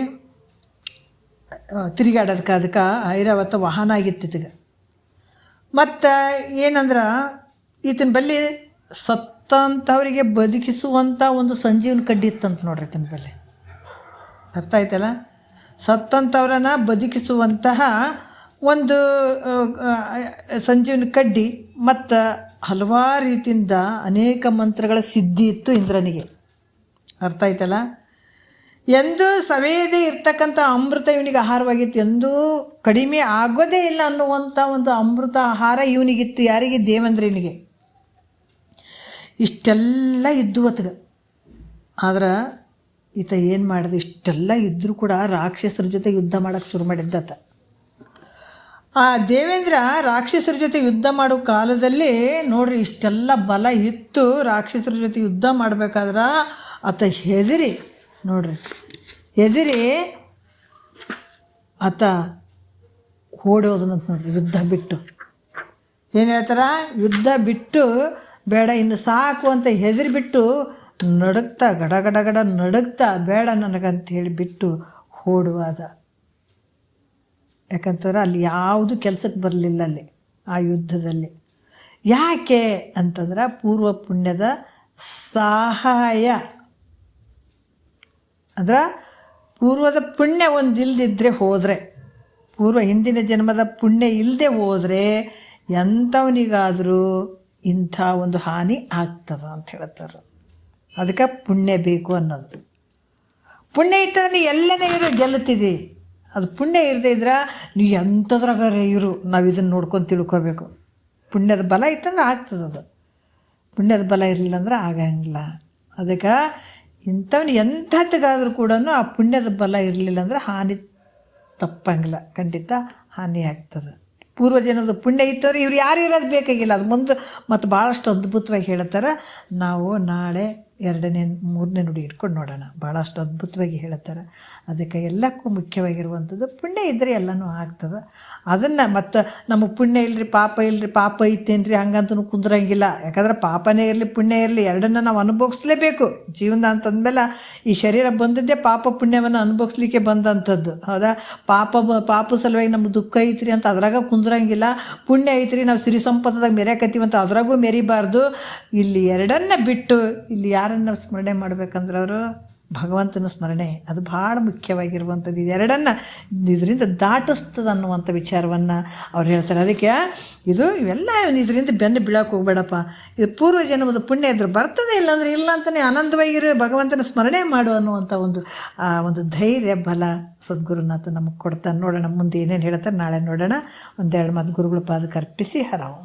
ತಿರುಗಾಡೋದಕ್ಕೆ ಐರಾವತ ವಾಹನ ಆಗಿತ್ತು ಇತ್ತಿಗೆ. ಮತ್ತು ಏನಂದ್ರೆ ಈತನ ಬಳಿ ಸತ್ತಂಥವರಿಗೆ ಬದುಕಿಸುವಂಥ ಒಂದು ಸಂಜೀವನ ಕಡ್ಡಿ ಇತ್ತಂತ ನೋಡ್ರಿ ಈತನ ಬಳಿ. ಅರ್ಥ ಆಯ್ತಲ್ಲ? ಸತ್ತಂಥವ್ರನ್ನ ಬದುಕಿಸುವಂತಹ ಒಂದು ಸಂಜೀವನ ಕಡ್ಡಿ ಮತ್ತು ಹಲವಾರು ರೀತಿಯಿಂದ ಅನೇಕ ಮಂತ್ರಗಳ ಸಿದ್ಧಿ ಇತ್ತು ಇಂದ್ರನಿಗೆ. ಅರ್ಥ ಆಯ್ತಲ್ಲ? ಎಂದೂ ಸವೇದೇ ಇರ್ತಕ್ಕಂಥ ಅಮೃತ ಇವನಿಗೆ ಆಹಾರವಾಗಿತ್ತು. ಎಂದೂ ಕಡಿಮೆ ಆಗೋದೇ ಇಲ್ಲ ಅನ್ನುವಂಥ ಒಂದು ಅಮೃತ ಆಹಾರ ಇವನಿಗಿತ್ತು. ಯಾರಿಗೆ? ದೇವೇಂದ್ರನಿಗೆ. ಇಷ್ಟೆಲ್ಲ ಇದ್ದು ಹೊತ್ಗೆ. ಆದ್ರೆ ಈತ ಏನು ಮಾಡಿದೆ? ಇಷ್ಟೆಲ್ಲ ಇದ್ದರೂ ಕೂಡ ರಾಕ್ಷಸರ ಜೊತೆ ಯುದ್ಧ ಮಾಡೋಕ್ಕೆ ಶುರು ಮಾಡಿದ್ದಾತ. ಆ ದೇವೇಂದ್ರ ರಾಕ್ಷಸರ ಜೊತೆ ಯುದ್ಧ ಮಾಡೋ ಕಾಲದಲ್ಲಿ ನೋಡ್ರಿ, ಇಷ್ಟೆಲ್ಲ ಬಲ ಇತ್ತು. ರಾಕ್ಷಸರ ಜೊತೆ ಯುದ್ಧ ಮಾಡಬೇಕಾದ್ರೆ ಆತ ಹೆದರಿ ಆತ ಓಡೋದನಂತ ನೋಡ್ರಿ. ಯುದ್ಧ ಬಿಟ್ಟು ಏನು ಹೇಳ್ತಾರ? ಯುದ್ಧ ಬಿಟ್ಟು ಬೇಡ ಇನ್ನು ಸಾಕು ಅಂತ ಹೆದರಿಬಿಟ್ಟು ನಡುಗ್ತಾ ಗಡ ನಡುಗ್ತಾ ಬೇಡ ನನಗಂತ ಹೇಳಿಬಿಟ್ಟು ಓಡುವಾದ. ಯಾಕಂತಂದ್ರೆ ಅಲ್ಲಿ ಯಾವುದು ಕೆಲಸಕ್ಕೆ ಬರಲಿಲ್ಲ ಅಲ್ಲಿ ಆ ಯುದ್ಧದಲ್ಲಿ. ಯಾಕೆ ಅಂತಂದ್ರೆ ಪೂರ್ವ ಪುಣ್ಯದ ಸಹಾಯ. ಅಂದ್ರೆ ಪೂರ್ವದ ಪುಣ್ಯ ಒಂದು ಇಲ್ದಿದ್ರೆ ಹೋದರೆ, ಹಿಂದಿನ ಜನ್ಮದ ಪುಣ್ಯ ಇಲ್ಲದೆ ಹೋದರೆ ಎಂಥವನಿಗಾದರೂ ಇಂಥ ಒಂದು ಹಾನಿ ಆಗ್ತದೆ ಅಂತ ಹೇಳ್ತಾರೆ. ಅದಕ್ಕೆ ಪುಣ್ಯ ಬೇಕು ಅನ್ನೋದು. ಪುಣ್ಯ ಇತ್ತಂದ್ರೆ ನೀ ಎಲ್ಲನೇ ಇರು ಗೆಲ್ಲುತ್ತಿದ್ದಿ. ಅದು ಪುಣ್ಯ ಇರದೇ ಇದ್ರೆ ನೀವು ಎಂಥದ್ರಾಗ ಇರು, ನಾವು ಇದನ್ನು ನೋಡ್ಕೊಂಡು ತಿಳ್ಕೊಬೇಕು. ಪುಣ್ಯದ ಬಲ ಇತ್ತಂದ್ರೆ ಆಗ್ತದೆ. ಅದು ಪುಣ್ಯದ ಬಲ ಇರಲಿಲ್ಲ ಅಂದ್ರೆ ಆಗಂಗಿಲ್ಲ. ಅದಕ್ಕೆ ಇಂಥವ್ನು ಎಂಥದ್ಗಾದ್ರೂ ಕೂಡ ಆ ಪುಣ್ಯದ ಬಲ ಇರಲಿಲ್ಲ ಅಂದ್ರೆ ಹಾನಿ ತಪ್ಪಂಗಿಲ್ಲ, ಖಂಡಿತ ಹಾನಿ ಆಗ್ತದೆ. ಪೂರ್ವಜನದ ಪುಣ್ಯ ಇತ್ತಂದ್ರೆ ಇವ್ರು ಯಾರು ಇರೋದು ಬೇಕಾಗಿಲ್ಲ. ಅದು ಮುಂದೆ ಮತ್ತು ಭಾಳಷ್ಟು ಅದ್ಭುತವಾಗಿ ಹೇಳ್ತಾರೆ. ನಾವು ನಾಳೆ 2ನೇ 3ನೇ ನುಡಿ ಇಟ್ಕೊಂಡು ನೋಡೋಣ. ಭಾಳಷ್ಟು ಅದ್ಭುತವಾಗಿ ಹೇಳ್ತಾರೆ. ಅದಕ್ಕೆ ಎಲ್ಲಕ್ಕೂ ಮುಖ್ಯವಾಗಿರುವಂಥದ್ದು ಪುಣ್ಯ ಇದ್ದರೆ ಎಲ್ಲನೂ ಆಗ್ತದೆ. ಅದನ್ನು ಮತ್ತು ನಮಗೆ ಪುಣ್ಯ ಇಲ್ಲರಿ ಪಾಪ ಇಲ್ಲರಿ, ಪಾಪ ಐತೇನ್ರಿ ಹಂಗಂತೂ ಕುಂದ್ರಂಗಿಲ್ಲ. ಯಾಕಂದ್ರೆ ಪಾಪನೇ ಇರಲಿ ಪುಣ್ಯ ಇರಲಿ ಎರಡನ್ನ ನಾವು ಅನುಭವಿಸ್ಲೇಬೇಕು ಜೀವನ ಅಂತಂದಮೇಲೆ. ಈ ಶರೀರ ಬಂದದ್ದೇ ಪಾಪ ಪುಣ್ಯವನ್ನು ಅನುಭವಿಸ್ಲಿಕ್ಕೆ ಬಂದಂಥದ್ದು, ಹೌದಾ. ಪಾಪ ಸಲುವಾಗಿ ನಮ್ಗೆ ದುಃಖ ಐತ್ರಿ ಅಂತ ಅದ್ರಾಗ ಕುಂದ್ರಂಗಿಲ್ಲ. ಪುಣ್ಯ ಐತ್ರಿ ನಾವು ಸಿರಿ ಸಂಪತ್ತದಾಗ ಮೆರೆಕತ್ತೀವಿ ಅಂತ ಅದ್ರಾಗೂ ಮೆರಿಬಾರ್ದು. ಇಲ್ಲಿ ಎರಡನ್ನ ಬಿಟ್ಟು ಇಲ್ಲಿ ಯಾರನ್ನು ಸ್ಮರಣೆ ಮಾಡ್ಬೇಕಂದ್ರೆ ಅವರು ಭಗವಂತನ ಸ್ಮರಣೆ, ಅದು ಭಾಳ ಮುಖ್ಯವಾಗಿರುವಂಥದ್ದು. ಇದೆರಡನ್ನು ಇದರಿಂದ ದಾಟಿಸ್ತದೆ ಅನ್ನುವಂಥ ವಿಚಾರವನ್ನು ಅವ್ರು ಹೇಳ್ತಾರೆ. ಅದಕ್ಕೆ ಇವೆಲ್ಲ ಇದರಿಂದ ಬೆನ್ನು ಬೀಳಕ್ಕೆ ಹೋಗ್ಬೇಡಪ್ಪ. ಇದು ಪೂರ್ವ ಜನ್ಮದ ಪುಣ್ಯ ಇದ್ರೆ ಬರ್ತದೆ, ಇಲ್ಲಾಂದರೆ ಇಲ್ಲ ಅಂತಲೇ ಆನಂದವಾಗಿರೋ ಭಗವಂತನ ಸ್ಮರಣೆ ಮಾಡು ಅನ್ನುವಂಥ ಒಂದು ಧೈರ್ಯ ಬಲ ಸದ್ಗುರುನಾಥ ನಮಗೆ ಕೊಡ್ತಾನೆ. ನೋಡೋಣ ಮುಂದೆ ಏನೇನು ಹೇಳ್ತಾರೆ ನಾಳೆ ನೋಡೋಣ. ಒಂದೆರಡು ಮಾತು ಗುರುಗಳ ಪಾದಕ್ಕೆ ಅರ್ಪಿಸಿ ಹರಾವು.